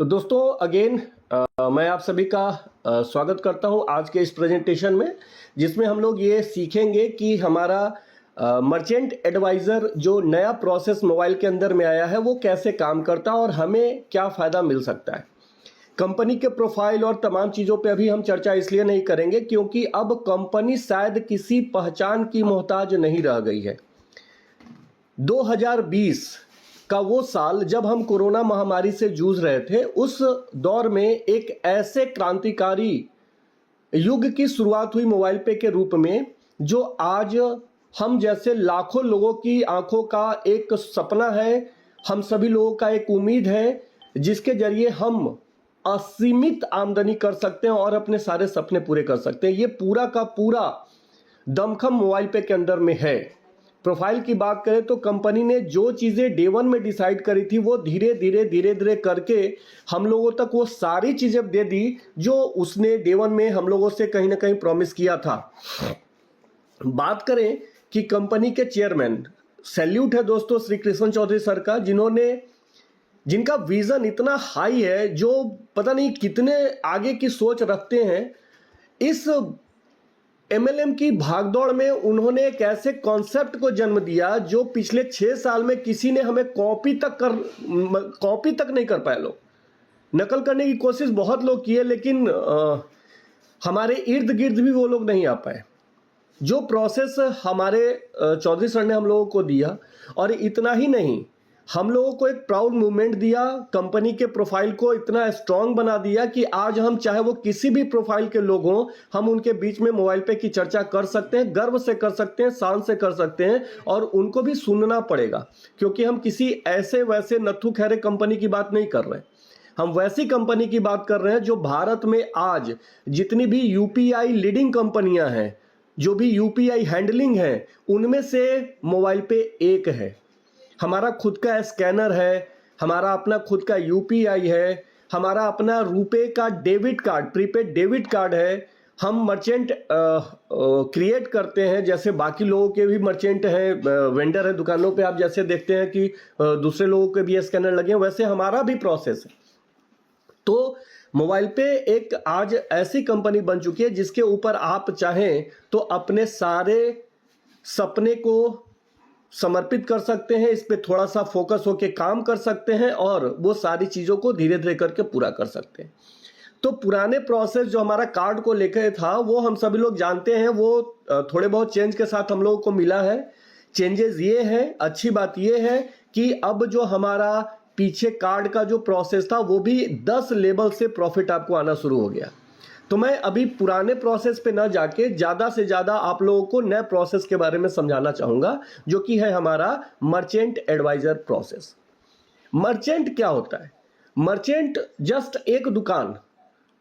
तो दोस्तों अगेन मैं आप सभी का स्वागत करता हूं आज के इस प्रेजेंटेशन में, जिसमें हम लोग ये सीखेंगे कि हमारा मर्चेंट एडवाइज़र जो नया प्रोसेस मोबाइल के अंदर में आया है वो कैसे काम करता है और हमें क्या फ़ायदा मिल सकता है। कंपनी के प्रोफाइल और तमाम चीज़ों पे अभी हम चर्चा इसलिए नहीं करेंगे क्योंकि अब कंपनी शायद किसी पहचान की मोहताज नहीं रह गई है। 2020 का वो साल जब हम कोरोना महामारी से जूझ रहे थे, उस दौर में एक ऐसे क्रांतिकारी युग की शुरुआत हुई मोबाइल पे के रूप में, जो आज हम जैसे लाखों लोगों की आंखों का एक सपना है, हम सभी लोगों का एक उम्मीद है, जिसके जरिए हम असीमित आमदनी कर सकते हैं और अपने सारे सपने पूरे कर सकते हैं। ये पूरा का पूरा दमखम मोबाइल पे के अंदर में है। प्रोफाइल की बात करें तो कंपनी ने जो चीज़ें डे वन में डिसाइड करी थी वो धीरे धीरे करके हम लोगों तक वो सारी चीज़ें दे दी जो उसने डे वन में हम लोगों से कहीं ना कहीं प्रॉमिस किया था। बात करें कि कंपनी के चेयरमैन, सैल्यूट है दोस्तों श्री कृष्ण चौधरी सर का, जिनका विजन इतना हाई है, जो पता नहीं कितने आगे की सोच रखते हैं। इस एमएलएम की भागदौड़ में उन्होंने एक ऐसे कॉन्सेप्ट को जन्म दिया जो पिछले 6 साल में किसी ने हमें कॉपी तक नहीं कर पाए। लोग नकल करने की कोशिश बहुत लोग किए, लेकिन हमारे इर्द गिर्द भी वो लोग नहीं आ पाए। जो प्रोसेस हमारे चौधरी सर ने हम लोगों को दिया, और इतना ही नहीं, हम लोगों को एक प्राउड मूवमेंट दिया, कंपनी के प्रोफाइल को इतना स्ट्रांग बना दिया कि आज हम चाहे वो किसी भी प्रोफाइल के लोग हों, हम उनके बीच में मोबाइल पे की चर्चा कर सकते हैं, गर्व से कर सकते हैं, शान से कर सकते हैं, और उनको भी सुनना पड़ेगा क्योंकि हम किसी ऐसे वैसे नत्थु खैरे कंपनी की बात नहीं कर रहे हैं। हम वैसी कंपनी की बात कर रहे हैं जो भारत में आज जितनी भी यूपीआई लीडिंग कंपनियां हैं, जो भी यूपीआई हैंडलिंग है, उनमें से मोबाइल पे एक है। हमारा खुद का स्कैनर है, हमारा अपना खुद का यूपीआई है, हमारा अपना रुपए का debit card, prepaid debit card है। हम मर्चेंट क्रिएट करते हैं, जैसे बाकी लोगों के भी मर्चेंट हैं, वेंडर है दुकानों पे, आप जैसे देखते हैं कि दूसरे लोगों के भी स्कैनर लगे हैं, वैसे हमारा भी प्रोसेस है। तो मोबाइल पे एक आज ऐसी कंपनी बन चुकी है जिसके ऊपर आप चाहें तो अपने सारे सपने को समर्पित कर सकते हैं, इस पे थोड़ा सा फोकस होके काम कर सकते हैं और वो सारी चीज़ों को धीरे धीरे करके पूरा कर सकते हैं। तो पुराने प्रोसेस जो हमारा कार्ड को लेकर था वो हम सभी लोग जानते हैं, वो थोड़े बहुत चेंज के साथ हम लोगों को मिला है। चेंजेस ये है, अच्छी बात ये है कि अब जो हमारा पीछे कार्ड का जो प्रोसेस था वो भी 10 लेवल से प्रॉफिट आपको आना शुरू हो गया। तो मैं अभी पुराने प्रोसेस पे ना जाके ज़्यादा से ज़्यादा आप लोगों को नए प्रोसेस के बारे में समझाना चाहूँगा, जो कि है हमारा मर्चेंट एडवाइज़र प्रोसेस। मर्चेंट क्या होता है? मर्चेंट जस्ट एक दुकान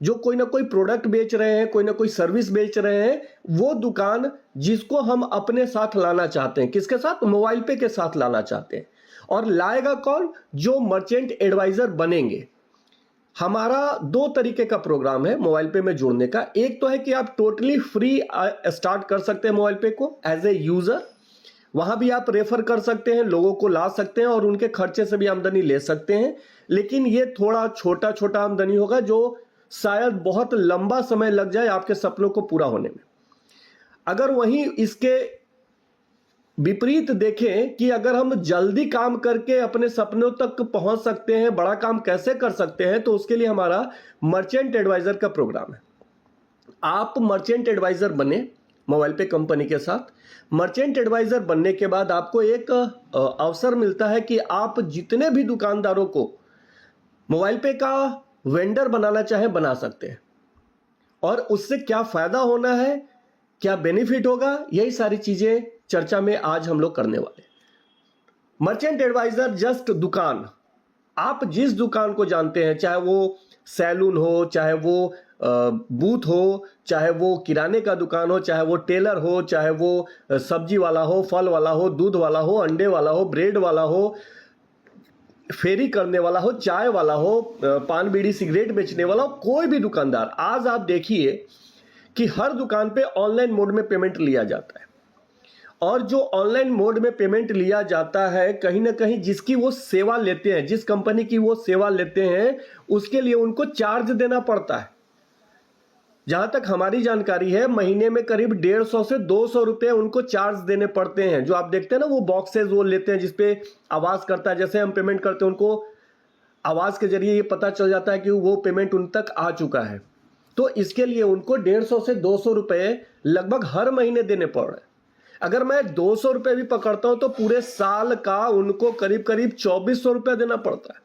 जो कोई ना कोई प्रोडक्ट बेच रहे हैं, कोई ना कोई सर्विस बेच रहे हैं, वो दुकान जिसको हम अपने साथ लाना चाहते हैं। किसके साथ? मोबाइल पे के साथ लाना चाहते हैं। और लाएगा कौन? जो मर्चेंट एडवाइज़र बनेंगे। हमारा 2 तरीके का प्रोग्राम है मोबाइल पे में जुड़ने का। एक तो है कि आप टोटली फ्री स्टार्ट कर सकते हैं मोबाइल पे को एज ए यूजर, वहां भी आप रेफर कर सकते हैं, लोगों को ला सकते हैं और उनके खर्चे से भी आमदनी ले सकते हैं। लेकिन ये थोड़ा छोटा छोटा आमदनी होगा जो शायद बहुत लंबा समय लग जाए आपके सपनों को पूरा होने में। अगर वहीं इसके विपरीत देखें कि अगर हम जल्दी काम करके अपने सपनों तक पहुंच सकते हैं, बड़ा काम कैसे कर सकते हैं, तो उसके लिए हमारा मर्चेंट एडवाइजर का प्रोग्राम है। आप मर्चेंट एडवाइजर बने मोबाइल पे कंपनी के साथ। मर्चेंट एडवाइजर बनने के बाद आपको एक अवसर मिलता है कि आप जितने भी दुकानदारों को मोबाइल पे का वेंडर बनाना चाहे बना सकते हैं। और उससे क्या फायदा होना है, क्या बेनिफिट होगा, यही सारी चीजें चर्चा में आज हम लोग करने वाले। मर्चेंट एडवाइजर जस्ट दुकान, आप जिस दुकान को जानते हैं, चाहे वो सैलून हो, चाहे वो बूथ हो, चाहे वो किराने का दुकान हो, चाहे वो टेलर हो, चाहे वो सब्जी वाला हो, फल वाला हो, दूध वाला हो, अंडे वाला हो, ब्रेड वाला हो, फेरी करने वाला हो, चाय वाला हो, पान बीड़ी सिगरेट बेचने वाला हो, कोई भी दुकानदार, आज आप देखिए कि हर दुकान पे ऑनलाइन मोड में पेमेंट लिया जाता है। और जो ऑनलाइन मोड में पेमेंट लिया जाता है, कहीं ना कहीं जिसकी वो सेवा लेते हैं, जिस कंपनी की वो सेवा लेते हैं, उसके लिए उनको चार्ज देना पड़ता है। जहां तक हमारी जानकारी है, महीने में करीब 150 से 200 रुपए उनको चार्ज देने पड़ते हैं। जो आप देखते हैं ना, वो बॉक्सेस वो लेते हैं जिसपे आवाज करता है, जैसे हम पेमेंट करते हैं उनको आवाज के जरिए ये पता चल जाता है कि वो पेमेंट उन तक आ चुका है। तो इसके लिए उनको 150 से 200 रुपए लगभग हर महीने देने पड़ रहे हैं। अगर मैं 200 रुपए भी पकड़ता हूं तो पूरे साल का उनको करीब करीब 2400 रुपए देना पड़ता है।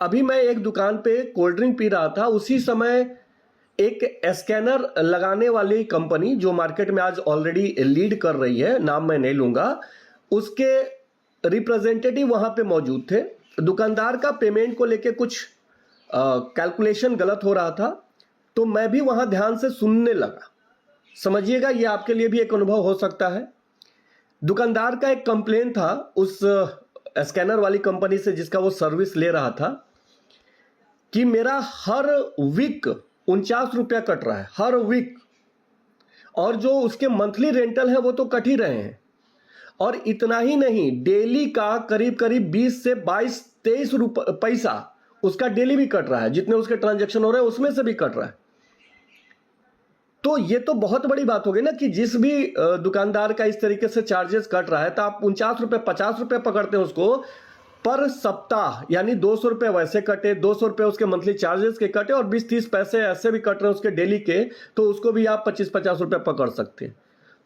अभी मैं एक दुकान पे कोल्ड ड्रिंक पी रहा था, उसी समय एक स्कैनर लगाने वाली कंपनी जो मार्केट में आज ऑलरेडी लीड कर रही है, नाम मैं नहीं लूंगा, उसके रिप्रेजेंटेटिव वहां पे मौजूद थे। दुकानदार का पेमेंट को लेके कुछ कैलकुलेशन गलत हो रहा था, तो मैं भी वहां ध्यान से सुनने लगा। समझिएगा, ये आपके लिए भी एक अनुभव हो सकता है। दुकानदार का एक कंप्लेन था उस स्कैनर वाली कंपनी से जिसका वो सर्विस ले रहा था, कि मेरा हर वीक 49 रुपया कट रहा है, हर वीक, और जो उसके मंथली रेंटल है वो तो कट ही रहे हैं। और इतना ही नहीं, डेली का करीब करीब 20 से 22-23 पैसा उसका डेली भी कट रहा है, जितने उसके ट्रांजैक्शन हो रहे हैं उसमें से भी कट रहा है। तो ये तो बहुत बड़ी बात हो गई ना, कि जिस भी दुकानदार का इस तरीके से चार्जेस कट रहा है, तो आप 49 रुपए 50 रुपए पकड़ते हैं उसको पर सप्ताह, यानी 200 रुपए वैसे कटे, 200 रुपए उसके मंथली चार्जेस के कटे, और 20-30 पैसे ऐसे भी कट रहे हैं उसके डेली के, तो उसको भी आप 25-50 रुपए पकड़ सकते हैं।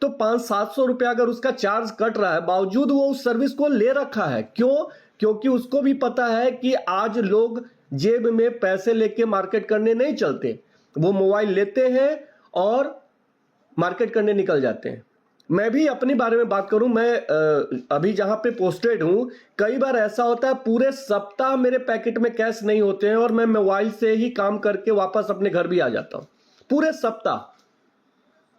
तो 500-700 रुपए अगर उसका चार्ज कट रहा है, बावजूद वो उस सर्विस को ले रखा है। क्यों? क्योंकि उसको भी पता है कि आज लोग जेब में पैसे लेके मार्केट करने नहीं चलते, वो मोबाइल लेते हैं और मार्केट करने निकल जाते हैं। मैं भी अपने बारे में बात करूं, मैं अभी जहां पे पोस्टेड हूं, कई बार ऐसा होता है पूरे सप्ताह मेरे पैकेट में कैश नहीं होते हैं और मैं मोबाइल से ही काम करके वापस अपने घर भी आ जाता हूं पूरे सप्ताह।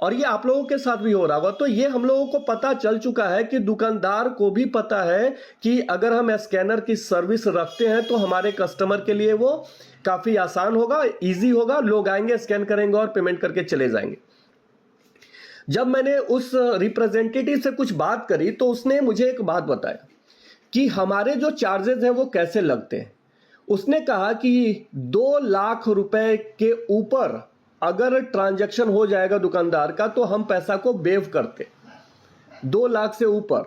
और ये आप लोगों के साथ भी हो रहा होगा। तो ये हम लोगों को पता चल चुका है कि दुकानदार को भी पता है कि अगर हम स्कैनर की सर्विस रखते हैं तो हमारे कस्टमर के लिए वो काफी आसान होगा, इजी होगा, लोग आएंगे, स्कैन करेंगे और पेमेंट करके चले जाएंगे। जब मैंने उस रिप्रेजेंटेटिव से कुछ बात करी तो उसने मुझे एक बात बताया कि हमारे जो चार्जेस हैं वो कैसे लगते हैं। उसने कहा कि 2 लाख रुपए के ऊपर अगर ट्रांजैक्शन हो जाएगा दुकानदार का तो हम पैसा को वेव करते। 2 लाख से ऊपर,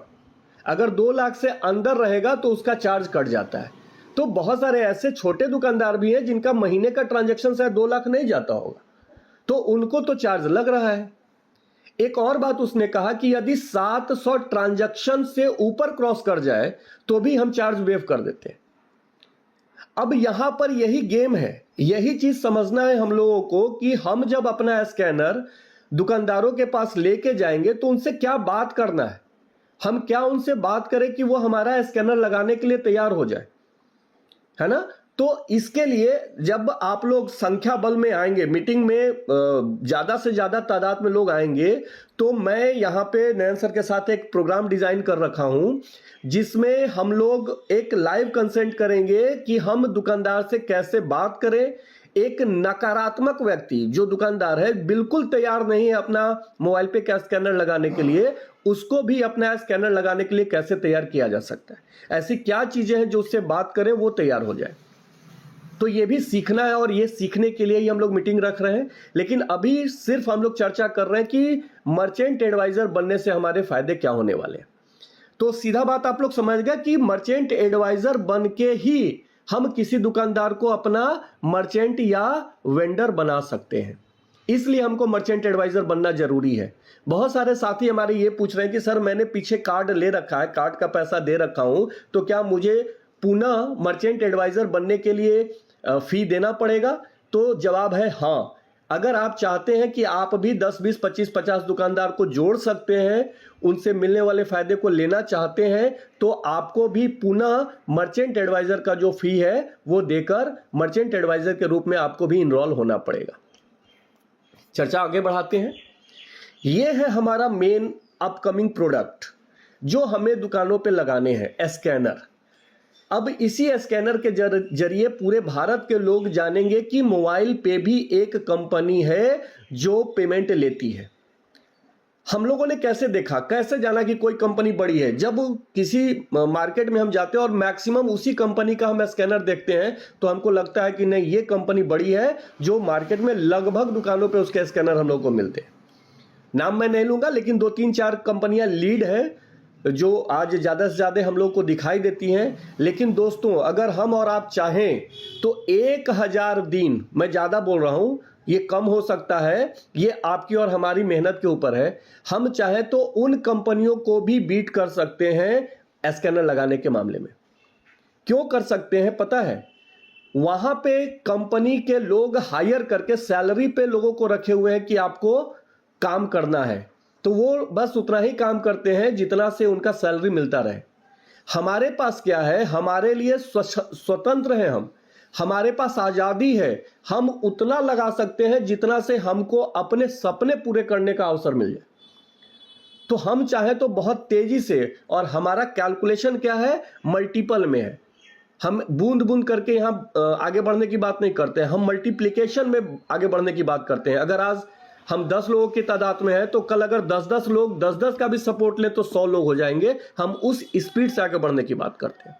अगर 2 लाख से अंदर रहेगा तो उसका चार्ज कट जाता है। तो बहुत सारे ऐसे छोटे दुकानदार भी हैं जिनका महीने का ट्रांजैक्शन शायद 2 लाख नहीं जाता होगा, तो उनको तो चार्ज लग रहा है। एक और बात उसने कहा कि यदि 700 ट्रांजैक्शन से ऊपर क्रॉस कर जाए तो भी हम चार्ज वेव कर देते हैं। अब यहां पर यही गेम है, यही चीज समझना है हम लोगों को कि हम जब अपना स्कैनर दुकानदारों के पास लेके जाएंगे तो उनसे क्या बात करना है। हम क्या उनसे बात करें कि वो हमारा स्कैनर लगाने के लिए तैयार हो जाए, है ना। तो इसके लिए जब आप लोग संख्या बल में आएंगे, मीटिंग में ज्यादा से ज्यादा तादाद में लोग आएंगे, तो मैं यहां पे नयन सर के साथ एक प्रोग्राम डिजाइन कर रखा हूं जिसमें हम लोग एक लाइव कंसेंट करेंगे कि हम दुकानदार से कैसे बात करें। एक नकारात्मक व्यक्ति जो दुकानदार है, बिल्कुल तैयार नहीं है अपना मोबाइल पे क्या स्कैनर लगाने के लिए, उसको भी अपना स्कैनर लगाने के लिए कैसे तैयार किया जा सकता है। ऐसी क्या चीजें हैं जो उससे बात करें वो तैयार हो जाए। तो ये भी सीखना है और ये सीखने के लिए ही हम लोग मीटिंग रख रहे हैं। लेकिन अभी सिर्फ हम लोग चर्चा कर रहे हैं कि मर्चेंट एडवाइजर बनने से हमारे फायदे क्या होने वाले हैं। तो सीधा बात आप लोग समझ गए कि मर्चेंट एडवाइजर बन के ही हम किसी दुकानदार को अपना मर्चेंट या वेंडर बना सकते हैं। इसलिए हमको मर्चेंट एडवाइजर बनना जरूरी है। बहुत सारे साथी हमारे ये पूछ रहे हैं कि सर मैंने पीछे कार्ड ले रखा है, कार्ड का पैसा दे रखा हूं, तो क्या मुझे पुनः मर्चेंट एडवाइजर बनने के लिए फी देना पड़ेगा? तो जवाब है हाँ। अगर आप चाहते हैं कि आप भी 10, 20, 25, 50 दुकानदार को जोड़ सकते हैं, उनसे मिलने वाले फायदे को लेना चाहते हैं, तो आपको भी पुनः मर्चेंट एडवाइजर का जो फी है वो देकर मर्चेंट एडवाइजर के रूप में आपको भी इनरोल होना पड़ेगा। चर्चा आगे बढ़ाते हैं। ये है हमारा मेन अपकमिंग प्रोडक्ट जो हमें दुकानों पे लगाने हैं, स्कैनर। अब इसी स्कैनर के जरिए पूरे भारत के लोग जानेंगे कि मोबाइल पे भी एक कंपनी है जो पेमेंट लेती है। हम लोगों ने कैसे देखा, कैसे जाना कि कोई कंपनी बड़ी है? जब किसी मार्केट में हम जाते हैं और मैक्सिमम उसी कंपनी का हम स्कैनर देखते हैं तो हमको लगता है कि नहीं, ये कंपनी बड़ी है, जो मार्केट में लगभग दुकानों पे उसके स्कैनर हम लोग को मिलते हैं। नाम मैं नहीं लूंगा, लेकिन 2-3-4 कंपनियां लीड है जो आज ज्यादा से ज्यादा हम लोग को दिखाई देती हैं। लेकिन दोस्तों, अगर हम और आप चाहें तो 1000 दिन, मैं ज्यादा बोल रहा हूं, ये कम हो सकता है, ये आपकी और हमारी मेहनत के ऊपर है। हम चाहे तो उन कंपनियों को भी बीट कर सकते हैं स्कैनर लगाने के मामले में। क्यों कर सकते हैं पता है? वहां पे कंपनी के लोग हायर करके सैलरी पे लोगों को रखे हुए हैं कि आपको काम करना है, तो वो बस उतना ही काम करते हैं जितना से उनका सैलरी मिलता रहे। हमारे पास क्या है? हमारे लिए स्वतंत्र है हम, हमारे पास आजादी है। हम उतना लगा सकते हैं जितना से हमको अपने सपने पूरे करने का अवसर मिल जाए। तो हम चाहे तो बहुत तेजी से, और हमारा कैलकुलेशन क्या है? मल्टीपल में है। हम बूंद बूंद करके यहां आगे बढ़ने की बात नहीं करते हैं, हम मल्टीप्लिकेशन में आगे बढ़ने की बात करते हैं। अगर आज हम 10 लोगों की तादाद में है तो कल अगर 10-10 लोग 10-10 का भी सपोर्ट ले तो 100 लोग हो जाएंगे। हम उस स्पीड से आगे बढ़ने की बात करते हैं।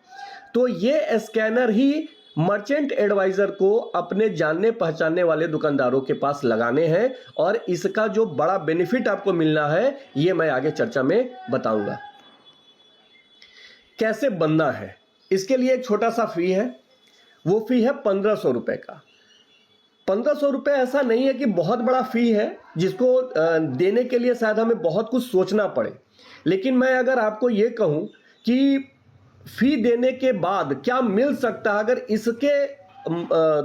तो ये स्कैनर ही मर्चेंट एडवाइजर को अपने जानने पहचानने वाले दुकानदारों के पास लगाने हैं, और इसका जो बड़ा बेनिफिट आपको मिलना है ये मैं आगे चर्चा में बताऊंगा। कैसे बनना है, इसके लिए एक छोटा सा फी है। वो फी है 1500 रुपए का। 1500 रुपए ऐसा नहीं है कि बहुत बड़ा फी है जिसको देने के लिए शायद हमें बहुत कुछ सोचना पड़े। लेकिन मैं अगर आपको ये कहूं कि फी देने के बाद क्या मिल सकता है, अगर इसके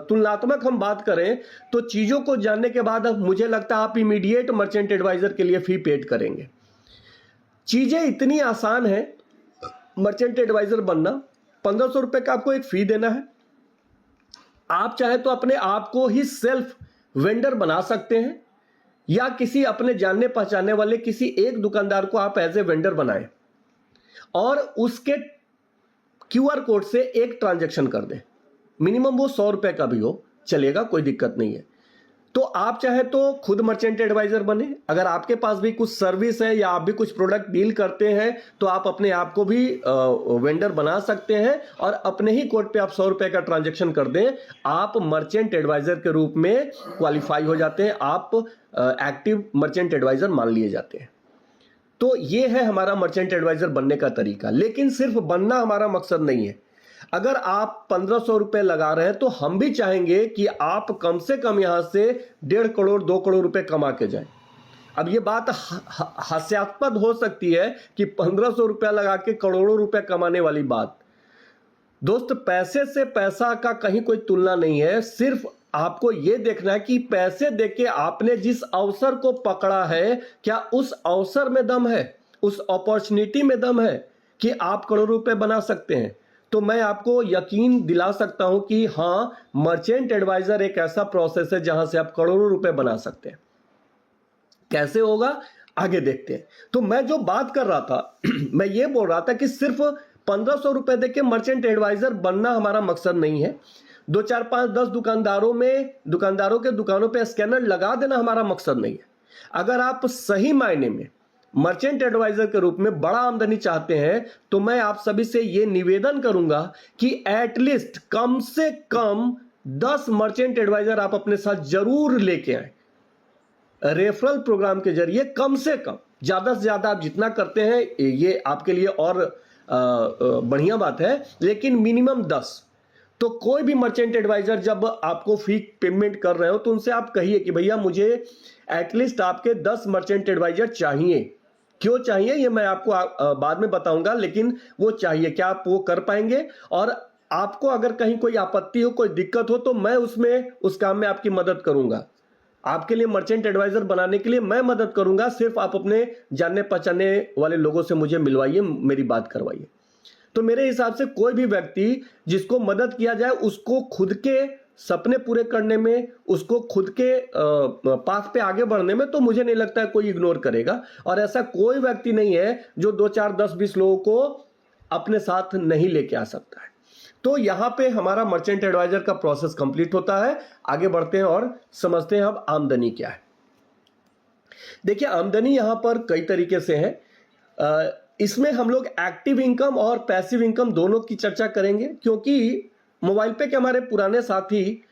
तुलनात्मक हम बात करें तो चीजों को जानने के बाद अब मुझे लगता है आप इमीडिएट मर्चेंट एडवाइजर के लिए फी पेड करेंगे। चीजें इतनी आसान है मर्चेंट एडवाइजर बनना। 1500 रुपए का आपको एक फी देना है। आप चाहे तो अपने आप को ही सेल्फ वेंडर बना सकते हैं, या किसी अपने जानने पहचानने वाले किसी एक दुकानदार को आप एज ए वेंडर बनाएं और उसके क्यूआर कोड से एक ट्रांजैक्शन कर दें। मिनिमम वो 100 रुपए का भी हो चलेगा, कोई दिक्कत नहीं है। तो आप चाहे तो खुद मर्चेंट एडवाइजर बने। अगर आपके पास भी कुछ सर्विस है या आप भी कुछ प्रोडक्ट डील करते हैं तो आप अपने आप को भी वेंडर बना सकते हैं, और अपने ही कोड पे आप 100 रुपए का ट्रांजैक्शन कर दें, आप मर्चेंट एडवाइजर के रूप में क्वालिफाई हो जाते हैं। आप एक्टिव मर्चेंट एडवाइजर मान लिए जाते हैं। तो ये है हमारा मर्चेंट एडवाइजर बनने का तरीका। लेकिन सिर्फ बनना हमारा मकसद नहीं है। अगर आप 1500 रुपए लगा रहे हैं तो हम भी चाहेंगे कि आप कम से कम यहां से 1.5 करोड़ 2 करोड़ रुपए कमा के जाएं। अब ये बात हास्यास्पद हो सकती है कि 1500 रुपया लगा के करोड़ों रुपए कमाने वाली बात। दोस्त, पैसे से पैसा का कहीं कोई तुलना नहीं है। सिर्फ आपको यह देखना है कि पैसे देके आपने जिस अवसर को पकड़ा है, क्या उस अवसर में दम है, उस अपॉर्चुनिटी में दम है कि आप करोड़ों रुपए बना सकते हैं। तो मैं आपको यकीन दिला सकता हूं कि हां, मर्चेंट एडवाइजर एक ऐसा प्रोसेस है जहां से आप करोड़ों रुपए बना सकते हैं। कैसे होगा आगे देखते हैं। तो मैं जो बात कर रहा था मैं ये बोल रहा था कि सिर्फ 1500 रुपए देके मर्चेंट एडवाइजर बनना हमारा मकसद नहीं है। 2 4 5 10 दुकानदारों के दुकानों पे स्कैनर लगा देना हमारा मकसद नहीं है। अगर आप सही मायने में मर्चेंट एडवाइजर के रूप में बड़ा आमदनी चाहते हैं तो मैं आप सभी से यह निवेदन करूंगा कि एटलीस्ट कम से कम 10 मर्चेंट एडवाइजर आप अपने साथ जरूर लेके आए। रेफरल प्रोग्राम के जरिए कम से कम, ज्यादा से ज्यादा आप जितना करते हैं ये आपके लिए और बढ़िया बात है, लेकिन मिनिमम 10। तो कोई भी मर्चेंट एडवाइजर जब आपको फी पेमेंट कर रहे हो तो उनसे आप कहिए कि भैया मुझे एटलीस्ट आपके 10 मर्चेंट एडवाइजर चाहिए। क्यों चाहिए ये मैं आपको बाद में बताऊंगा, लेकिन वो चाहिए। क्या आप वो कर पाएंगे? और आपको अगर कहीं कोई आपत्ति हो, कोई दिक्कत हो, तो मैं उस काम में आपकी मदद करूंगा। आपके लिए मर्चेंट एडवाइजर बनाने के लिए मैं मदद करूंगा। सिर्फ आप अपने जानने पहचानने वाले लोगों से मुझे मिलवाइए, मेरी बात करवाइए। तो मेरे हिसाब से कोई भी व्यक्ति जिसको मदद किया जाए, उसको खुद के सपने पूरे करने में, उसको खुद के पाथ पे आगे बढ़ने में, तो मुझे नहीं लगता है कोई इग्नोर करेगा। और ऐसा कोई व्यक्ति नहीं है जो 2 4 10 20 लोगों को अपने साथ नहीं लेके आ सकता है। तो यहां पे हमारा मर्चेंट एडवाइजर का प्रोसेस कंप्लीट होता है। आगे बढ़ते हैं और समझते हैं अब आमदनी क्या है। देखिए, आमदनी यहाँ पर कई तरीके से है। इसमें हम लोग एक्टिव इनकम और पैसिव इनकम दोनों की चर्चा करेंगे, क्योंकि मोबाइल पे के हमारे पुराने साथी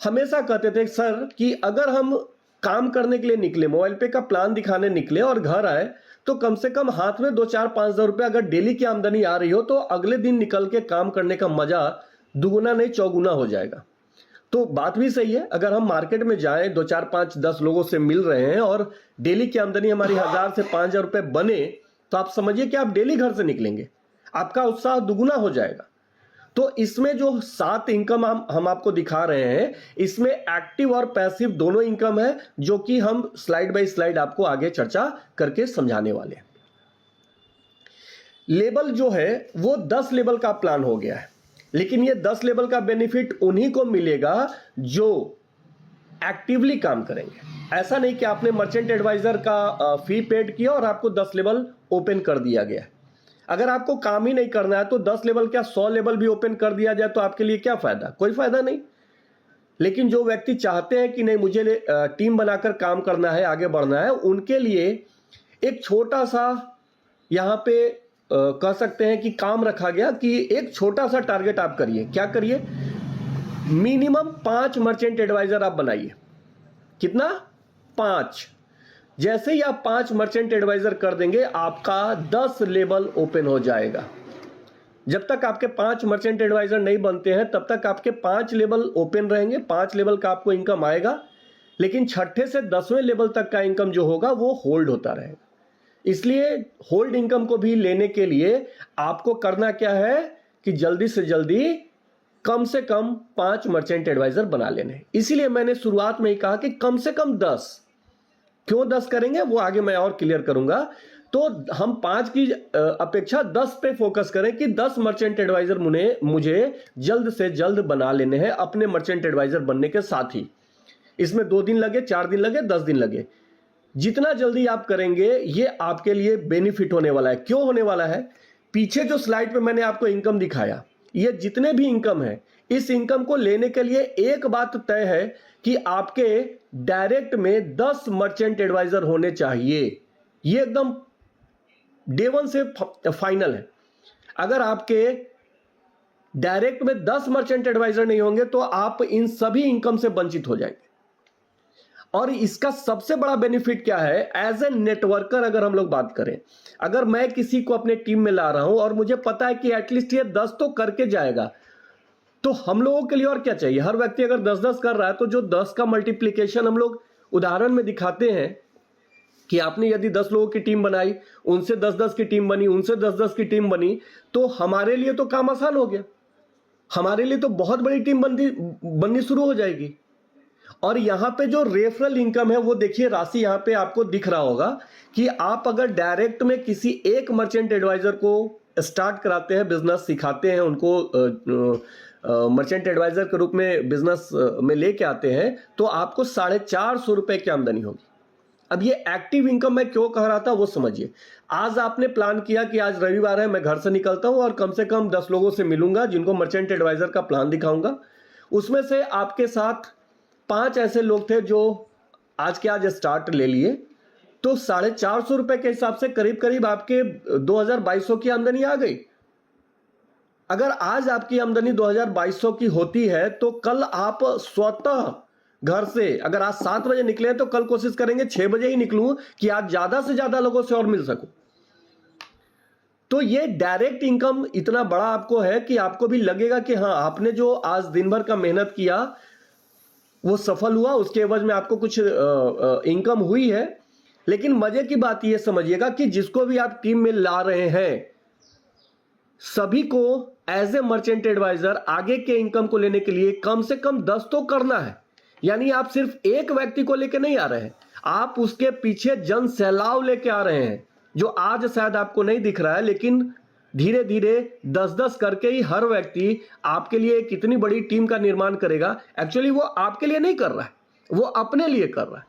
हमेशा कहते थे सर कि अगर हम काम करने के लिए निकले, मोबाइल पे का प्लान दिखाने निकले और घर आए, तो कम से कम हाथ में 2-4-5 हज़ार रुपये अगर डेली की आमदनी आ रही हो तो अगले दिन निकल के काम करने का मजा दुगुना नहीं चौगुना हो जाएगा। तो बात भी सही है, अगर हम मार्केट में जाएं, 2-4-5-10 लोगों से मिल रहे हैं और डेली की आमदनी हमारी 1000 से 5000 रुपये बने, तो आप समझिए कि आप डेली घर से निकलेंगे, आपका उत्साह दुगुना हो जाएगा। तो इसमें जो 7 इनकम हम आपको दिखा रहे हैं, इसमें एक्टिव और पैसिव दोनों इनकम है, जो कि हम स्लाइड बाय स्लाइड आपको आगे चर्चा करके समझाने वाले हैं। लेवल जो है वो 10 लेवल का प्लान हो गया है, लेकिन ये 10 लेवल का बेनिफिट उन्हीं को मिलेगा जो एक्टिवली काम करेंगे। ऐसा नहीं कि आपने मर्चेंट एडवाइजर का फी पेड किया और आपको 10 लेवल ओपन कर दिया गया। अगर आपको काम ही नहीं करना है तो 10 लेवल क्या 100 लेवल भी ओपन कर दिया जाए तो आपके लिए क्या फायदा? कोई फायदा नहीं। लेकिन जो व्यक्ति चाहते हैं कि नहीं, मुझे टीम बनाकर काम करना है, आगे बढ़ना है, उनके लिए एक छोटा सा यहाँ पे कह सकते हैं कि काम रखा गया कि एक छोटा सा टारगेट आप करिए। क्या करिए? मिनिमम 5 मर्चेंट एडवाइजर आप बनाइए। कितना? 5। जैसे ही आप 5 मर्चेंट एडवाइजर कर देंगे, आपका 10 लेवल ओपन हो जाएगा। जब तक आपके 5 मर्चेंट एडवाइजर नहीं बनते हैं, तब तक आपके 5 लेवल ओपन रहेंगे, 5 लेवल का आपको इनकम आएगा, लेकिन 6ठे से 10वें लेवल तक का इनकम जो होगा वो होल्ड होता रहेगा। इसलिए होल्ड इनकम को भी लेने के लिए आपको करना क्या है कि जल्दी से जल्दी कम से कम 5 मर्चेंट एडवाइजर बना लेने। इसीलिए मैंने शुरुआत में ही कहा कि कम से कम 10। क्यों 10 करेंगे वो आगे मैं और क्लियर करूंगा। तो हम 5 की अपेक्षा 10 पे फोकस करें कि 10 मर्चेंट एडवाइजर मुझे जल्द से जल्द बना लेने हैं अपने मर्चेंट एडवाइजर बनने के साथ ही। इसमें 2 दिन लगे, 4 दिन लगे, 10 दिन लगे, जितना जल्दी आप करेंगे ये आपके लिए बेनिफिट होने वाला है। क्यों होने वाला है? पीछे जो स्लाइड पे मैंने आपको इनकम दिखाया, ये जितने भी इनकम है, इस इनकम को लेने के लिए एक बात तय है कि आपके डायरेक्ट में 10 मर्चेंट एडवाइजर होने चाहिए। ये एकदम डे 1 से फाइनल है। अगर आपके डायरेक्ट में 10 मर्चेंट एडवाइजर नहीं होंगे तो आप इन सभी इनकम से वंचित हो जाएंगे। और इसका सबसे बड़ा बेनिफिट क्या है? एज ए नेटवर्कर अगर हम लोग बात करें, अगर मैं किसी को अपने टीम में ला रहा हूं और मुझे पता है कि एटलीस्ट ये 10 तो करके जाएगा, तो हम लोगों के लिए और क्या चाहिए? हर व्यक्ति अगर 10-10 कर रहा है तो जो 10 का मल्टीप्लिकेशन हम लोग उदाहरण में दिखाते हैं कि आपने यदि 10 लोगों की टीम बनाई, उनसे 10-10 की टीम बनी, उनसे 10-10 की टीम बनी, तो हमारे लिए तो काम आसान हो गया। हमारे लिए तो बहुत बड़ी टीम बननी शुरू हो जाएगी। और यहां पे जो रेफरल इनकम है वो देखिए, राशि यहां पे आपको दिख रहा होगा कि आप अगर डायरेक्ट में किसी एक मर्चेंट एडवाइजर को स्टार्ट कराते हैं, बिजनेस सिखाते हैं, उनको मर्चेंट एडवाइजर के रूप में बिजनेस में लेके आते हैं, तो आपको 450 रुपए की आमदनी होगी। अब ये एक्टिव इनकम मैं क्यों कह रहा था वो समझिए। आज आपने प्लान किया कि आज रविवार है, मैं घर से निकलता हूं और कम से कम 10 लोगों से मिलूंगा जिनको मर्चेंट एडवाइजर का प्लान दिखाऊंगा। उसमें से आपके साथ 5 ऐसे लोग थे जो आज के आज स्टार्ट ले लिए, तो 450 रुपए के हिसाब से करीब करीब आपके 2200 की आमदनी आ गई। अगर आज आपकी आमदनी 2200 की होती है तो कल आप स्वतः घर से, अगर आज 7 बजे निकले तो कल कोशिश करेंगे 6 बजे ही निकलूं कि आज ज्यादा से ज्यादा लोगों से और मिल सकूं। तो ये डायरेक्ट इनकम इतना बड़ा आपको है कि आपको भी लगेगा कि हाँ, आपने जो आज दिन भर का मेहनत किया वो सफल हुआ, उसके एवज में आपको कुछ इनकम हुई है। लेकिन मजे की बात ये समझिएगा कि जिसको भी आप टीम में ला रहे हैं, सभी को एज ए मर्चेंट एडवाइजर आगे के इनकम को लेने के लिए कम से कम 10 तो करना है। यानी आप सिर्फ एक व्यक्ति को लेके नहीं आ रहे हैं, आप उसके पीछे जन सैलाव लेके आ रहे हैं, जो आज शायद आपको नहीं दिख रहा है, लेकिन धीरे धीरे 10-10 करके ही हर व्यक्ति आपके लिए कितनी बड़ी टीम का निर्माण करेगा। एक्चुअली वो आपके लिए नहीं कर रहा है, वो अपने लिए कर रहा है।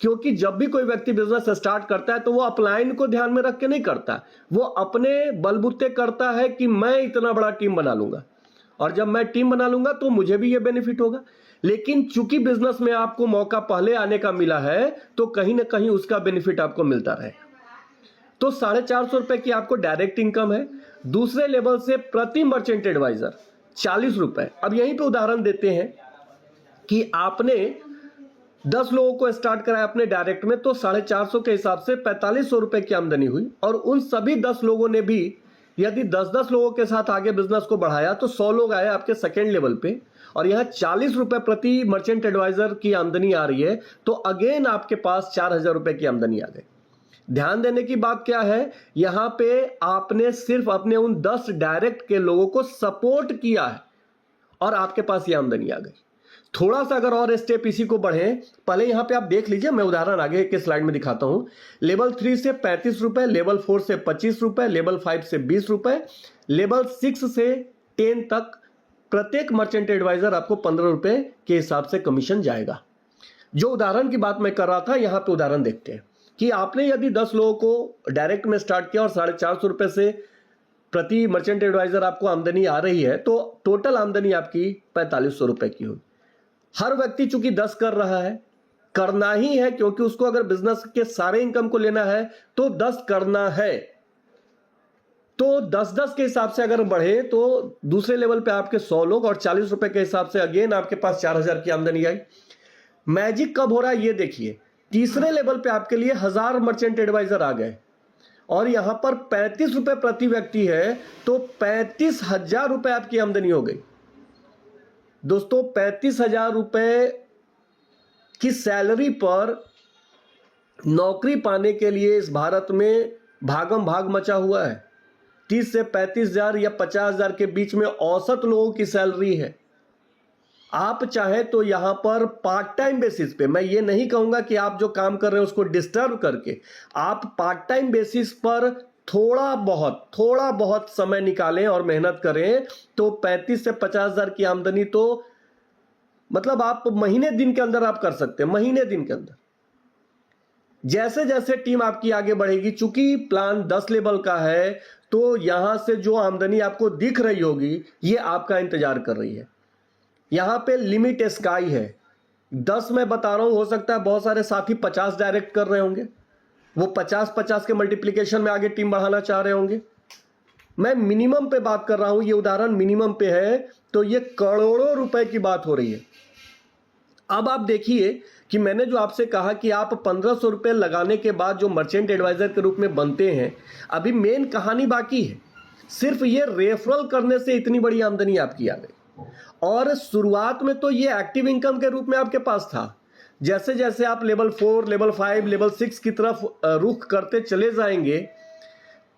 क्योंकि जब भी कोई व्यक्ति बिजनेस स्टार्ट करता है तो वो अपलाइन को ध्यान में रख के नहीं करता, वो अपने बलबूते करता है कि मैं इतना बड़ा टीम बना लूंगा और जब मैं टीम बना लूंगा तो मुझे भी ये बेनिफिट होगा। लेकिन चूंकि बिजनेस में आपको मौका पहले आने का मिला है तो कहीं ना कहीं उसका बेनिफिट आपको मिलता रहे। तो 450 रुपए की आपको डायरेक्ट इनकम है। दूसरे लेवल से प्रति मर्चेंट एडवाइजर 40 रुपए। अब यहीं पे उदाहरण देते हैं कि आपने 10 लोगों को स्टार्ट कराया अपने डायरेक्ट में, तो 450 के हिसाब से 4500 रुपए की आमदनी हुई। और उन सभी 10 लोगों ने भी यदि 10-10 लोगों के साथ आगे बिजनेस को बढ़ाया तो 100 लोग आए आपके सेकेंड लेवल पे, और यहां 40 रुपए प्रति मर्चेंट एडवाइजर की आमदनी आ रही है, तो अगेन आपके पास 4000 रुपए की आमदनी आ गई। ध्यान देने की बात क्या है, यहां पे आपने सिर्फ अपने उन 10 डायरेक्ट के लोगों को सपोर्ट किया है और आपके पास ये आमदनी आ गई। थोड़ा सा अगर और स्टेप इसी को बढ़े, पहले यहां पे आप देख लीजिए, मैं उदाहरण आगे के स्लाइड में दिखाता हूं। लेवल 3 से 35 रुपए, लेवल 4 से 25 रुपए, लेवल 5 से 20 रुपए, लेवल 6 से 10 तक प्रत्येक मर्चेंट एडवाइजर आपको 15 रुपए के हिसाब से कमीशन जाएगा। जो उदाहरण की बात मैं कर रहा था, यहां पे उदाहरण देखते हैं कि आपने यदि 10 लोगों को डायरेक्ट में स्टार्ट किया और 450 रुपए से प्रति मर्चेंट एडवाइजर आपको आमदनी आ रही है, तो टोटल आमदनी आपकी 4500 रुपए की होगी। हर व्यक्ति चूंकि 10 कर रहा है, करना ही है, क्योंकि उसको अगर बिजनेस के सारे इनकम को लेना है तो 10 करना है। तो 10-10 के हिसाब से अगर बढ़े तो दूसरे लेवल पे आपके 100 लोग, और 40 रुपए के हिसाब से अगेन आपके पास 4000 की आमदनी आई। मैजिक कब हो रहा है ये देखिए, तीसरे लेवल पे आपके लिए 1000 मर्चेंट एडवाइजर आ गए और यहां पर 35 रुपए प्रति व्यक्ति है, तो 35,000 रुपए आपकी आमदनी हो गई। दोस्तों 35,000 रुपए की सैलरी पर नौकरी पाने के लिए इस भारत में भागम भाग मचा हुआ है। 30 से 35,000 या 50,000 के बीच में औसत लोगों की सैलरी है। आप चाहे तो यहां पर पार्ट टाइम बेसिस पे, मैं ये नहीं कहूंगा कि आप जो काम कर रहे हैं उसको डिस्टर्ब करके, आप पार्ट टाइम बेसिस पर थोड़ा बहुत समय निकालें और मेहनत करें तो 35 से 50,000 की आमदनी तो मतलब आप महीने दिन के अंदर आप कर सकते हैं, महीने दिन के अंदर। जैसे जैसे टीम आपकी आगे बढ़ेगी, चूंकि प्लान 10 लेवल का है, तो यहां से जो आमदनी आपको दिख रही होगी ये आपका इंतजार कर रही है। यहां पे लिमिट स्काई है। 10 मैं बता रहा हूं, हो सकता है बहुत सारे साथी 50 डायरेक्ट कर रहे होंगे, वो 50-50 के मल्टीप्लिकेशन में आगे टीम बढ़ाना चाह रहे होंगे। मैं मिनिमम पे बात कर रहा हूं, ये उदाहरण मिनिमम पे है, तो ये करोड़ों रुपए की बात हो रही है। अब आप देखिए कि मैंने जो आपसे कहा कि आप 1500 रुपए लगाने के बाद जो मर्चेंट एडवाइजर के रूप में बनते हैं, अभी मेन कहानी बाकी है। सिर्फ ये रेफरल करने से इतनी बड़ी आमदनी आपकी आ गई, और शुरुआत में तो ये एक्टिव इनकम के रूप में आपके पास था। जैसे जैसे आप लेवल 4, लेवल 5, लेवल 6 की तरफ रुख करते चले जाएंगे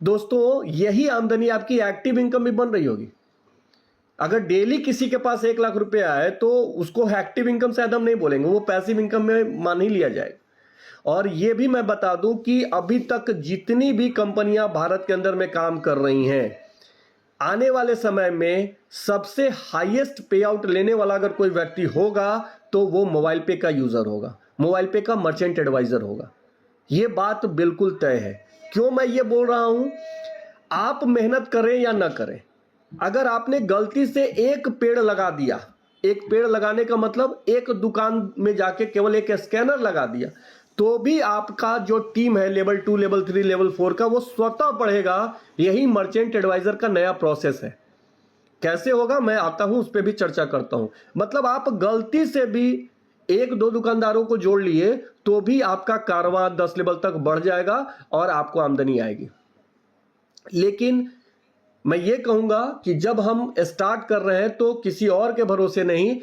दोस्तों, यही आमदनी आपकी एक्टिव इनकम भी बन रही होगी। अगर डेली किसी के पास 1 लाख रुपए आए तो उसको एक्टिव इनकम शायद हम नहीं बोलेंगे, वो पैसिव इनकम में मान ही लिया जाएगा। और ये भी मैं बता दूं कि अभी तक जितनी भी कंपनियां भारत के अंदर में काम कर रही हैं, आने वाले समय में सबसे हाईएस्ट पे आउट लेने वाला अगर कोई व्यक्ति होगा तो वो मोबाइल पे का यूजर होगा, मोबाइल पे का मर्चेंट एडवाइजर होगा। ये बात बिल्कुल तय है। क्यों मैं ये बोल रहा हूं, आप मेहनत करें या ना करें, अगर आपने गलती से एक पेड़ लगा दिया, एक पेड़ लगाने का मतलब एक दुकान में जाके केवल एक स्कैनर लगा दिया, तो भी आपका जो टीम है लेवल 2, लेवल 3, लेवल 4 का, वो स्वतः बढ़ेगा। यही मर्चेंट एडवाइजर का नया प्रोसेस है। कैसे होगा मैं आता हूं, उस पर भी चर्चा करता हूं। मतलब आप गलती से भी 1-2 दुकानदारों को जोड़ लिए तो भी आपका कारवां 10 लेवल तक बढ़ जाएगा और आपको आमदनी आएगी। लेकिन मैं ये कहूंगा कि जब हम स्टार्ट कर रहे हैं तो किसी और के भरोसे नहीं,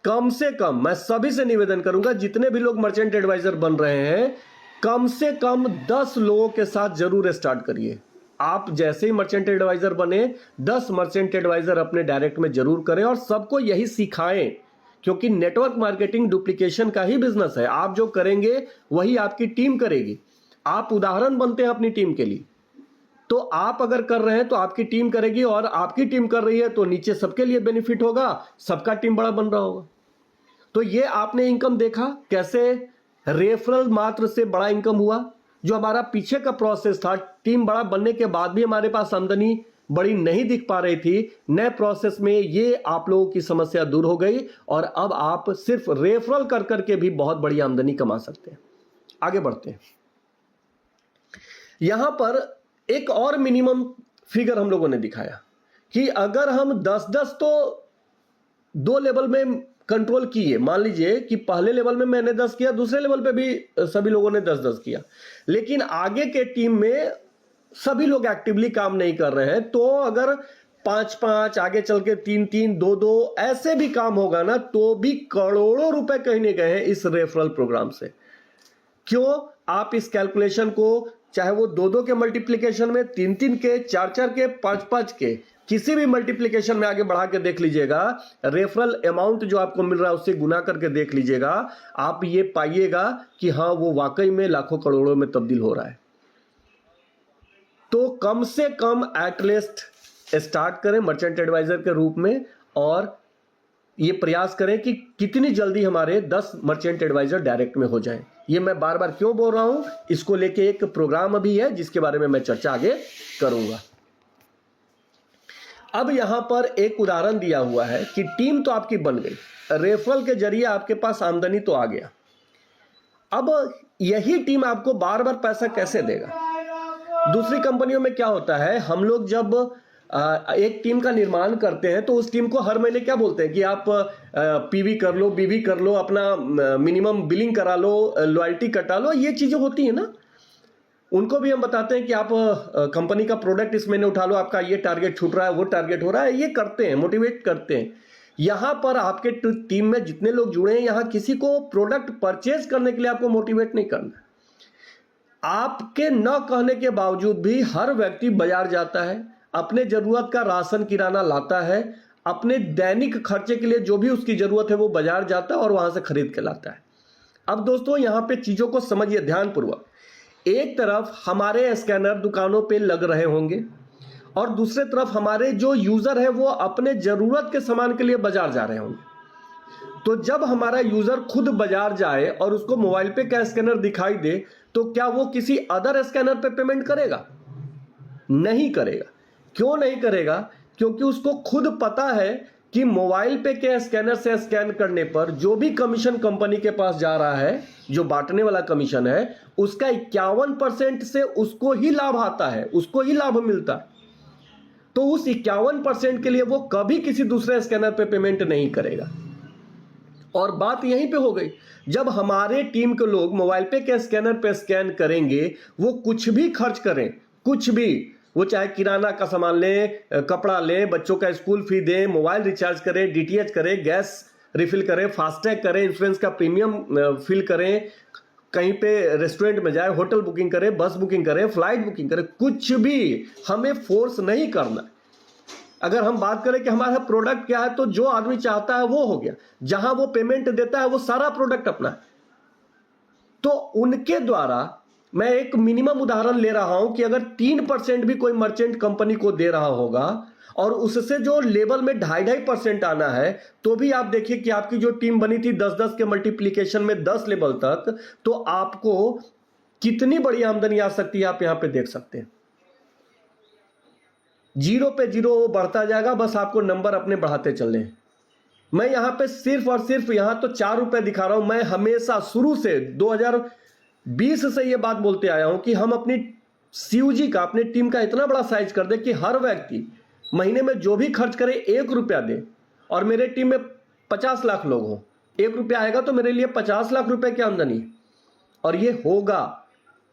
कम से कम मैं सभी से निवेदन करूंगा, जितने भी लोग मर्चेंट एडवाइजर बन रहे हैं, कम से कम 10 लोगों के साथ जरूर स्टार्ट करिए। आप जैसे ही मर्चेंट एडवाइजर बने 10 मर्चेंट एडवाइजर अपने डायरेक्ट में जरूर करें और सबको यही सिखाएं, क्योंकि नेटवर्क मार्केटिंग डुप्लीकेशन का ही बिजनेस है। आप जो करेंगे वही आपकी टीम करेगी। आप उदाहरण बनते हैं अपनी टीम के लिए, तो आप अगर कर रहे हैं तो आपकी टीम करेगी, और आपकी टीम कर रही है तो नीचे सबके लिए बेनिफिट होगा, सबका टीम बड़ा बन रहा होगा। तो ये आपने इनकम देखा कैसे रेफरल मात्र से बड़ा इनकम हुआ। जो हमारा पीछे का प्रोसेस था, टीम बड़ा बनने के बाद भी हमारे पास आमदनी बड़ी नहीं दिख पा रही थी, नए प्रोसेस में ये आप लोगों की समस्या दूर हो गई और अब आप सिर्फ रेफरल कर करके भी बहुत बड़ी आमदनी कमा सकते हैं। आगे बढ़ते हैं। यहां पर एक और मिनिमम फिगर हम लोगों ने दिखाया कि अगर हम 10-10 तो 2 लेवल में कंट्रोल किए, मान लीजिए कि पहले लेवल में मैंने 10 किया, दूसरे लेवल पे भी सभी लोगों ने 10-10 किया, लेकिन आगे के टीम में सभी लोग एक्टिवली काम नहीं कर रहे हैं, तो अगर 5-5 आगे चल के 3-3 2-2 ऐसे भी काम होगा ना, तो भी करोड़ों रुपए कहीं नहीं गए हैं इस रेफरल प्रोग्राम से। क्यों? आप इस कैलकुलेशन को चाहे वो 2-2 के मल्टीप्लीकेशन में, 3-3 के, 4-4 के, 5-5 के, किसी भी मल्टीप्लीकेशन में आगे बढ़ा के देख लीजिएगा, रेफरल अमाउंट जो आपको मिल रहा है उससे गुना करके देख लीजिएगा, आप ये पाइएगा कि हाँ वो वाकई में लाखों करोड़ों में तब्दील हो रहा है। तो कम से कम एटलीस्ट स्टार्ट करें मर्चेंट एडवाइजर के रूप में और ये प्रयास करें कि कितनी जल्दी हमारे 10 मर्चेंट एडवाइजर डायरेक्ट में हो जाएं। ये मैं बार बार क्यों बोल रहा हूं, इसको लेके एक प्रोग्राम अभी है जिसके बारे में मैं चर्चा आगे करूंगा। अब यहां पर एक उदाहरण दिया हुआ है कि टीम तो आपकी बन गई, रेफरल के जरिए आपके पास आमदनी तो आ गया, अब यही टीम आपको बार बार पैसा कैसे देगा? दूसरी कंपनियों में क्या होता है, हम लोग जब एक टीम का निर्माण करते हैं तो उस टीम को हर महीने क्या बोलते हैं कि आप पीवी कर लो, बीवी कर लो, अपना मिनिमम बिलिंग करा लो, लॉयल्टी कटा लो, ये चीजें होती है ना। उनको भी हम बताते हैं कि आप कंपनी का प्रोडक्ट इस महीने उठा लो, आपका ये टारगेट छूट रहा है, वो टारगेट हो रहा है, ये करते हैं, मोटिवेट करते हैं। यहां पर आपके टीम में जितने लोग जुड़े हैं, यहां किसी को प्रोडक्ट परचेज करने के लिए आपको मोटिवेट नहीं करना। आपके न कहने के बावजूद भी हर व्यक्ति बाजार जाता है, अपने जरूरत का राशन किराना लाता है, अपने दैनिक खर्चे के लिए जो भी उसकी जरूरत है वो बाजार जाता है और वहां से खरीद के लाता है। अब दोस्तों यहां पे चीजों को समझिए ध्यानपूर्वक। एक तरफ हमारे स्कैनर दुकानों पे लग रहे होंगे और दूसरे तरफ हमारे जो यूजर है वो अपने जरूरत के सामान के लिए बाजार जा रहे होंगे। तो जब हमारा यूजर खुद बाजार जाए और उसको मोबाइल पे का स्कैनर दिखाई दे, तो क्या वो किसी अदर स्कैनर पे पेमेंट करेगा? नहीं करेगा। क्यों नहीं करेगा? क्योंकि उसको खुद पता है कि मोबाइल पे के स्कैनर से स्कैन करने पर जो भी कमीशन कंपनी के पास जा रहा है, जो बांटने वाला कमीशन है, उसका 51% से उसको ही लाभ आता है, उसको ही लाभ मिलता है। तो उस 51% के लिए वो कभी किसी दूसरे स्कैनर पे पेमेंट नहीं करेगा। और बात यहीं पे हो गई, जब हमारे टीम के लोग मोबाइल पे के स्कैनर पे स्कैन करेंगे, वो कुछ भी खर्च करें, कुछ भी, वो चाहे किराना का सामान लें, कपड़ा लें, बच्चों का स्कूल फी दें, मोबाइल रिचार्ज करें, डीटीएच करें, गैस रिफिल करें, फास्टैग करें, इंश्योरेंस का प्रीमियम फिल करें, कहीं पे रेस्टोरेंट में जाए, होटल बुकिंग करें, बस बुकिंग करें, फ्लाइट बुकिंग करें, कुछ भी हमें फोर्स नहीं करना। अगर हम बात करें कि हमारा प्रोडक्ट क्या है, तो जो आदमी चाहता है वो हो गया, जहां वो पेमेंट देता है वो सारा प्रोडक्ट अपना है। तो उनके द्वारा मैं एक मिनिमम उदाहरण ले रहा हूं कि अगर 3% भी कोई मर्चेंट कंपनी को दे रहा होगा और उससे जो लेवल में 2.5% आना है, तो भी आप देखिए कि आपकी जो टीम बनी थी 10-10 के मल्टीप्लीकेशन में 10 लेवल तक, तो आपको कितनी बड़ी आमदनी आ सकती है आप यहां पे देख सकते हैं। 0 पे 0 बढ़ता जाएगा, बस आपको नंबर अपने बढ़ाते चलने हैं। मैं यहां पे सिर्फ और सिर्फ यहां तो 4 रुपए दिखा रहा हूं। मैं हमेशा शुरू से 2020 से ये बात बोलते आया हूं कि हम अपनी सीयूजी का, अपने टीम का इतना बड़ा साइज कर दे कि हर व्यक्ति महीने में जो भी खर्च करे 1 रुपया दे, और मेरे टीम में 50 लाख लोग हों, 1 रुपया आएगा तो मेरे लिए 50 लाख रुपए की आमदनी। और ये होगा,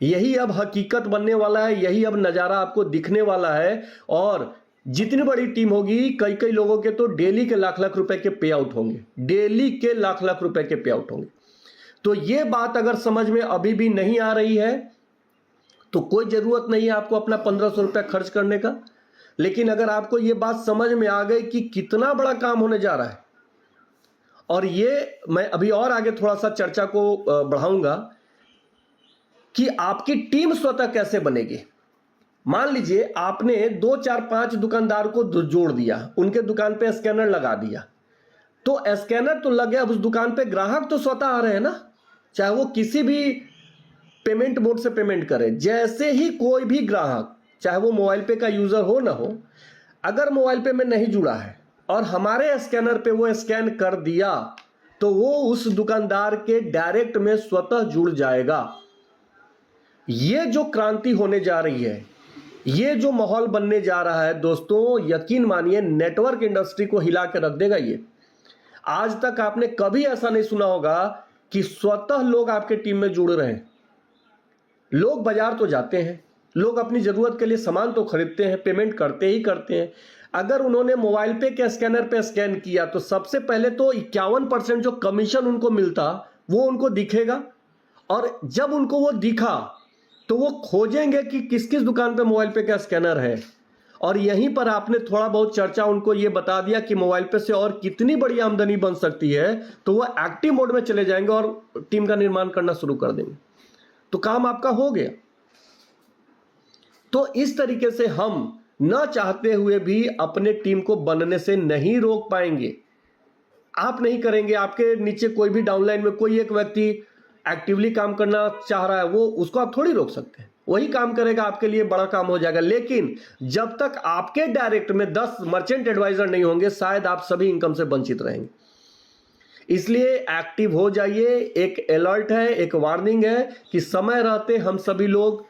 यही अब हकीकत बनने वाला है, यही अब नजारा आपको दिखने वाला है। और जितनी बड़ी टीम होगी, कई कई लोगों के तो डेली के लाख लाख रुपए के पे आउट होंगे, डेली के लाख लाख रुपए के पे आउट होंगे। तो ये बात अगर समझ में अभी भी नहीं आ रही है तो कोई जरूरत नहीं है आपको अपना 1500 रुपया खर्च करने का। लेकिन अगर आपको ये बात समझ में आ गई कि कितना बड़ा काम होने जा रहा है, और ये मैं अभी और आगे थोड़ा सा चर्चा को बढ़ाऊंगा कि आपकी टीम स्वतः कैसे बनेगी। मान लीजिए आपने 2 4 5 दुकानदार को जोड़ दिया, उनके दुकान पे स्कैनर लगा दिया, तो स्कैनर तो लग गया, अब उस दुकान पे ग्राहक तो स्वतः आ रहे हैं ना, चाहे वो किसी भी पेमेंट मोड से पेमेंट करे। जैसे ही कोई भी ग्राहक, चाहे वो मोबाइल पे का यूजर हो ना हो, अगर मोबाइल पे में नहीं जुड़ा है और हमारे स्कैनर पे वो स्कैन कर दिया तो वो उस दुकानदार के डायरेक्ट में स्वतः जुड़ जाएगा। ये जो क्रांति होने जा रही है, ये जो माहौल बनने जा रहा है दोस्तों, यकीन मानिए नेटवर्क इंडस्ट्री को हिला के रख देगा। ये आज तक आपने कभी ऐसा नहीं सुना होगा कि स्वतः लोग आपके टीम में जुड़ रहे हैं। लोग बाजार तो जाते हैं, लोग अपनी जरूरत के लिए सामान तो खरीदते हैं, पेमेंट करते ही करते हैं। अगर उन्होंने मोबाइल पे के स्कैनर पे स्कैन किया तो सबसे पहले तो 51% जो कमीशन उनको मिलता वो उनको दिखेगा, और जब उनको वो दिखा तो वो खोजेंगे कि किस किस दुकान पे मोबाइल पे का स्कैनर है। और यहीं पर आपने थोड़ा बहुत चर्चा उनको ये बता दिया कि मोबाइल पे से और कितनी बड़ी आमदनी बन सकती है, तो वो एक्टिव मोड में चले जाएंगे और टीम का निर्माण करना शुरू कर देंगे। तो काम आपका हो गया। तो इस तरीके से हम न चाहते हुए भी अपने टीम को बनने से नहीं रोक पाएंगे। आप नहीं करेंगे, आपके नीचे कोई भी डाउनलाइन में कोई एक व्यक्ति एक्टिवली काम करना चाह रहा है, वो उसको आप थोड़ी रोक सकते हैं, वही काम करेगा, आपके लिए बड़ा काम हो जाएगा। लेकिन जब तक आपके डायरेक्ट में 10 मर्चेंट एडवाइजर नहीं होंगे, शायद आप सभी इनकम से वंचित रहेंगे। इसलिए एक्टिव हो जाइए। एक अलर्ट है, एक वार्निंग है कि समय रहते हम सभी लोग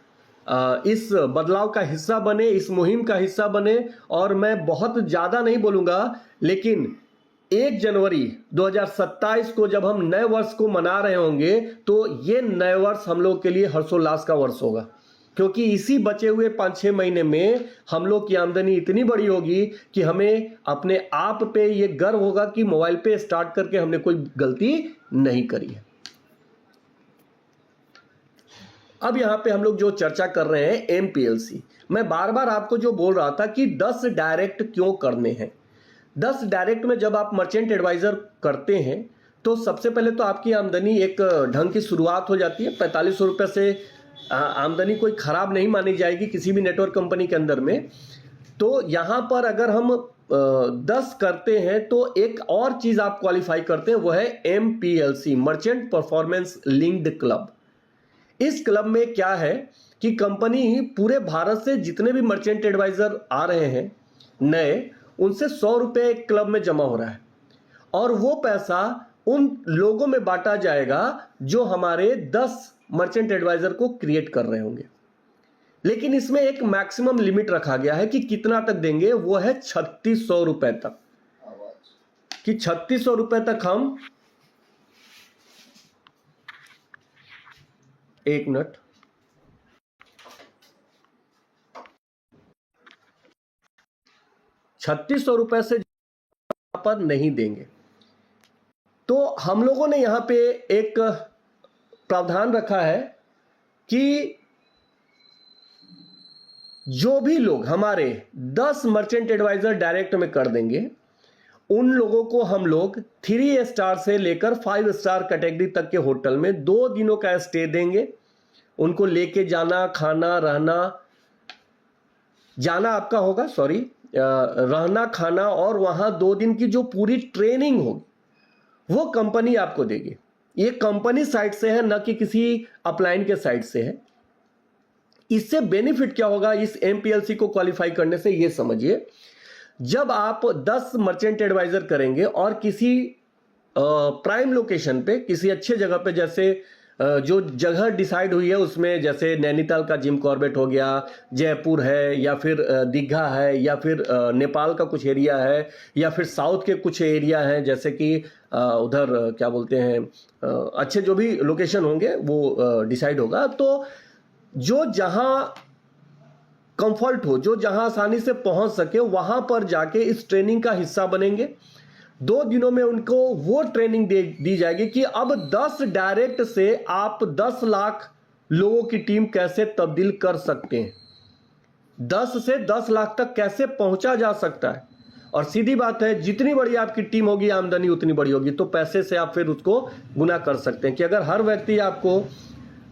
इस बदलाव का हिस्सा बने, इस मुहिम का हिस्सा बने। और मैं बहुत ज्यादा नहीं बोलूंगा, लेकिन 1 जनवरी 2027 को जब हम नए वर्ष को मना रहे होंगे तो ये नए वर्ष हम लोग के लिए हर्षोल्लास का वर्ष होगा, क्योंकि इसी बचे हुए 5-6 महीने में हम लोग की आमदनी इतनी बड़ी होगी कि हमें अपने आप पे ये गर्व होगा कि मोबाइल पे स्टार्ट करके हमने कोई गलती नहीं करी है। अब यहां पे हम लोग जो चर्चा कर रहे हैं एमपीएलसी, मैं बार बार आपको जो बोल रहा था कि 10 डायरेक्ट क्यों करने हैं। 10 डायरेक्ट में जब आप मर्चेंट एडवाइजर करते हैं तो सबसे पहले तो आपकी आमदनी एक ढंग की शुरुआत हो जाती है। 4500 रुपये से आमदनी कोई खराब नहीं मानी जाएगी किसी भी नेटवर्क कंपनी के अंदर में। तो यहां पर अगर हम 10 करते हैं तो एक और चीज आप क्वालिफाई करते हैं, वो है एमपीएलसी, मर्चेंट परफॉर्मेंस लिंक्ड क्लब। इस क्लब में क्या है कि कंपनी पूरे भारत से जितने भी मर्चेंट एडवाइजर आ रहे हैं नए, उनसे 100 रुपये एक क्लब में जमा हो रहा है, और वो पैसा उन लोगों में बांटा जाएगा जो हमारे 10 मर्चेंट एडवाइजर को क्रिएट कर रहे होंगे। लेकिन इसमें एक मैक्सिमम लिमिट रखा गया है कि कितना तक देंगे, वो है 3600 रुपए तक, कि 3600 रुपए तक हम, एक मिनट, ₹3600 से पर नहीं देंगे। तो हम लोगों ने यहां पे एक प्रावधान रखा है कि जो भी लोग हमारे 10 मर्चेंट एडवाइजर डायरेक्ट में कर देंगे, उन लोगों को हम लोग 3 स्टार से लेकर 5 स्टार कैटेगरी तक के होटल में 2 दिनों का स्टे देंगे। उनको लेके जाना, खाना, रहना, जाना आपका होगा, सॉरी, रहना, खाना, और वहां 2 दिन की जो पूरी ट्रेनिंग होगी वो कंपनी आपको देगी। ये कंपनी साइड से है, न कि किसी अपलाइन के साइड से है। इससे बेनिफिट क्या होगा इस एमपीएलसी को क्वालिफाई करने से, ये समझिए। जब आप 10 मर्चेंट एडवाइजर करेंगे और किसी प्राइम लोकेशन पे, किसी अच्छे जगह पे, जैसे जो जगह डिसाइड हुई है उसमें, जैसे नैनीताल का जिम कॉर्बेट हो गया, जयपुर है, या फिर दीघा है, या फिर नेपाल का कुछ एरिया है, या फिर साउथ के कुछ एरिया हैं, जैसे कि उधर क्या बोलते हैं, अच्छे जो भी लोकेशन होंगे वो डिसाइड होगा। तो जो जहां कंफर्ट हो, जो जहां आसानी से पहुंच सके, वहां पर जाके इस ट्रेनिंग का हिस्सा बनेंगे। 2 दिनों में उनको वो ट्रेनिंग दी जाएगी कि अब 10 डायरेक्ट से आप 10 लाख लोगों की टीम कैसे तब्दील कर सकते हैं, 10 से 10 लाख तक कैसे पहुंचा जा सकता है। और सीधी बात है, जितनी बड़ी आपकी टीम होगी आमदनी उतनी बड़ी होगी। तो पैसे से आप फिर उसको गुना कर सकते हैं कि अगर हर व्यक्ति आपको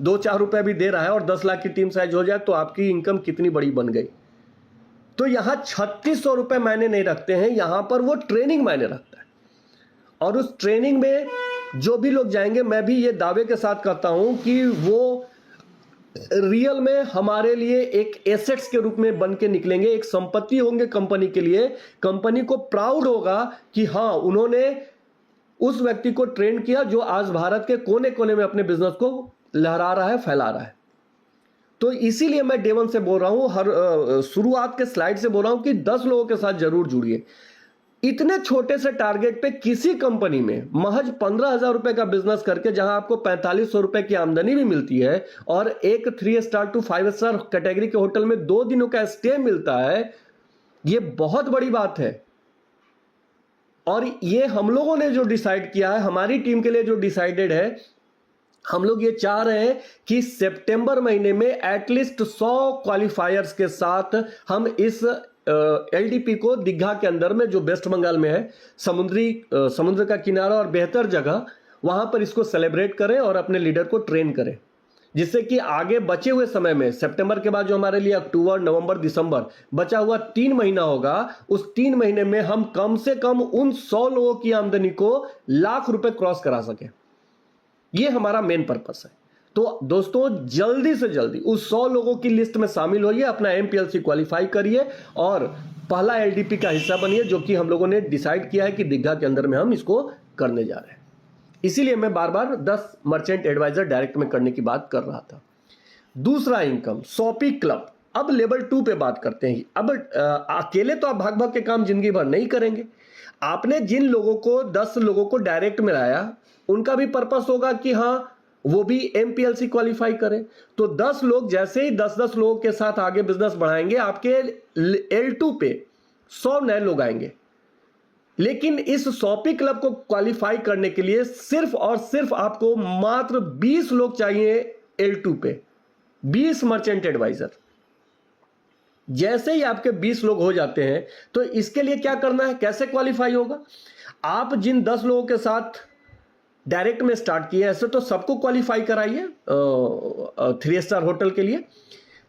2-4 रुपए भी दे रहा है और 10 लाख की टीम साइज हो जाए तो आपकी इनकम कितनी बड़ी बन गई। तो यहां 3600 रुपए मायने नहीं रखते हैं, यहां पर वो ट्रेनिंग मायने रखता है। और उस ट्रेनिंग में जो भी लोग जाएंगे, मैं भी ये दावे के साथ कहता हूं कि वो रियल में हमारे लिए एक एसेट्स के रूप में बन के निकलेंगे, एक संपत्ति होंगे कंपनी के लिए। कंपनी को प्राउड होगा कि हाँ, उन्होंने उस व्यक्ति को ट्रेन किया जो आज भारत के कोने कोने में अपने बिजनेस को लहरा रहा है, फैला रहा है। तो इसीलिए मैं डे वन से बोल रहा हूं, हर शुरुआत के स्लाइड से बोल रहा हूं कि 10 लोगों के साथ जरूर जुड़िए। इतने छोटे से टारगेट पे किसी कंपनी में महज 15,000 रुपए का बिजनेस करके, जहां आपको 4500 रुपए की आमदनी भी मिलती है और एक 3 स्टार टू 5 स्टार कैटेगरी के होटल में 2 दिनों का स्टे मिलता है, यह बहुत बड़ी बात है। और ये हम लोगों ने जो डिसाइड किया है, हमारी टीम के लिए जो डिसाइडेड है, हम लोग ये चाह रहे हैं कि सितंबर महीने में एटलीस्ट 100 क्वालिफायर्स के साथ हम इस एलडीपी को दीघा के अंदर में, जो वेस्ट बंगाल में है, समुद्र का किनारा और बेहतर जगह, वहां पर इसको सेलिब्रेट करें और अपने लीडर को ट्रेन करें, जिससे कि आगे बचे हुए समय में, सितंबर के बाद जो हमारे लिए अक्टूबर, नवंबर, दिसंबर बचा हुआ 3 महीना होगा, उस 3 महीने में हम कम से कम उन 100 लोगों की आमदनी को लाख रुपए क्रॉस करा सके। ये हमारा मेन पर्पस है। तो दोस्तों, जल्दी से जल्दी उस 100 लोगों की लिस्ट में शामिल होइए, अपना एमपीएलसी क्वालिफाई करिए और पहला एलडीपी का हिस्सा बनिए, जो कि हम लोगों ने डिसाइड किया है कि दीघा के अंदर में हम इसको करने जा रहे हैं। इसीलिए मैं बार बार 10 मर्चेंट एडवाइजर डायरेक्ट में करने की बात कर रहा था। दूसरा इनकम, शॉपी क्लब। अब लेवल 2 पे बात करते हैं। अब अकेले तो आप भाग भाग के काम जिंदगी भर नहीं करेंगे। आपने जिन लोगों को 10 लोगों को डायरेक्ट में लाया, उनका भी पर्पस होगा कि हाँ, वो भी एमपीएलसी क्वालिफाई करें। तो 10 लोग जैसे ही 10-10 लोगों के साथ आगे बिजनेस बढ़ाएंगे, आपके L2 पे 100 नए लोग आएंगे। लेकिन इस शॉपी क्लब को क्वालिफाई करने के लिए सिर्फ और सिर्फ आपको मात्र 20 लोग चाहिए L2 पे, 20 मर्चेंट एडवाइजर। जैसे ही आपके 20 लोग हो जाते हैं, तो इसके लिए क्या करना है, कैसे क्वालिफाई होगा? आप जिन 10 लोगों के साथ डायरेक्ट में स्टार्ट किए, ऐसे तो सबको क्वालिफाई कराइए 3 स्टार होटल के लिए।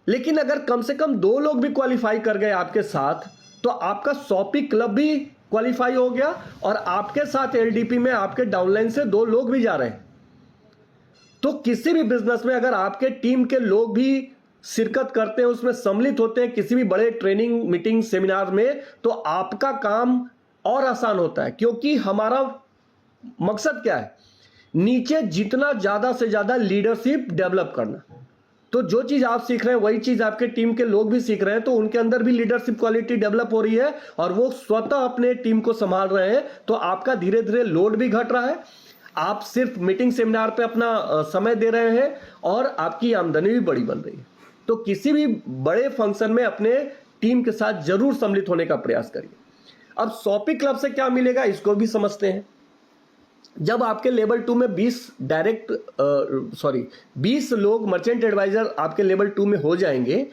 लेकिन अगर कम से कम 2 लोग भी क्वालिफाई कर गए आपके साथ, तो आपका शॉपी क्लब भी क्वालिफाई हो गया और आपके साथ एलडीपी में आपके डाउनलाइन से 2 लोग भी जा रहे हैं। तो किसी भी बिजनेस में अगर आपके टीम के लोग भी शिरकत करते हैं, उसमें सम्मिलित होते हैं किसी भी बड़े ट्रेनिंग, मीटिंग, सेमिनार में, तो आपका काम और आसान होता है। क्योंकि हमारा मकसद क्या है, नीचे जितना ज्यादा से ज्यादा लीडरशिप डेवलप करना। तो जो चीज आप सीख रहे हैं, वही चीज आपके टीम के लोग भी सीख रहे हैं, तो उनके अंदर भी लीडरशिप क्वालिटी डेवलप हो रही है और वो स्वतः अपने टीम को संभाल रहे हैं। तो आपका धीरे धीरे लोड भी घट रहा है, आप सिर्फ मीटिंग, सेमिनार पे अपना समय दे रहे हैं और आपकी आमदनी भी बड़ी बन रही है। तो किसी भी बड़े फंक्शन में अपने टीम के साथ जरूर सम्मिलित होने का प्रयास करिए। अब शॉपी क्लब से क्या मिलेगा, इसको भी समझते हैं। जब आपके लेवल 2 में 20 लोग मर्चेंट एडवाइजर आपके लेवल 2 में हो जाएंगे,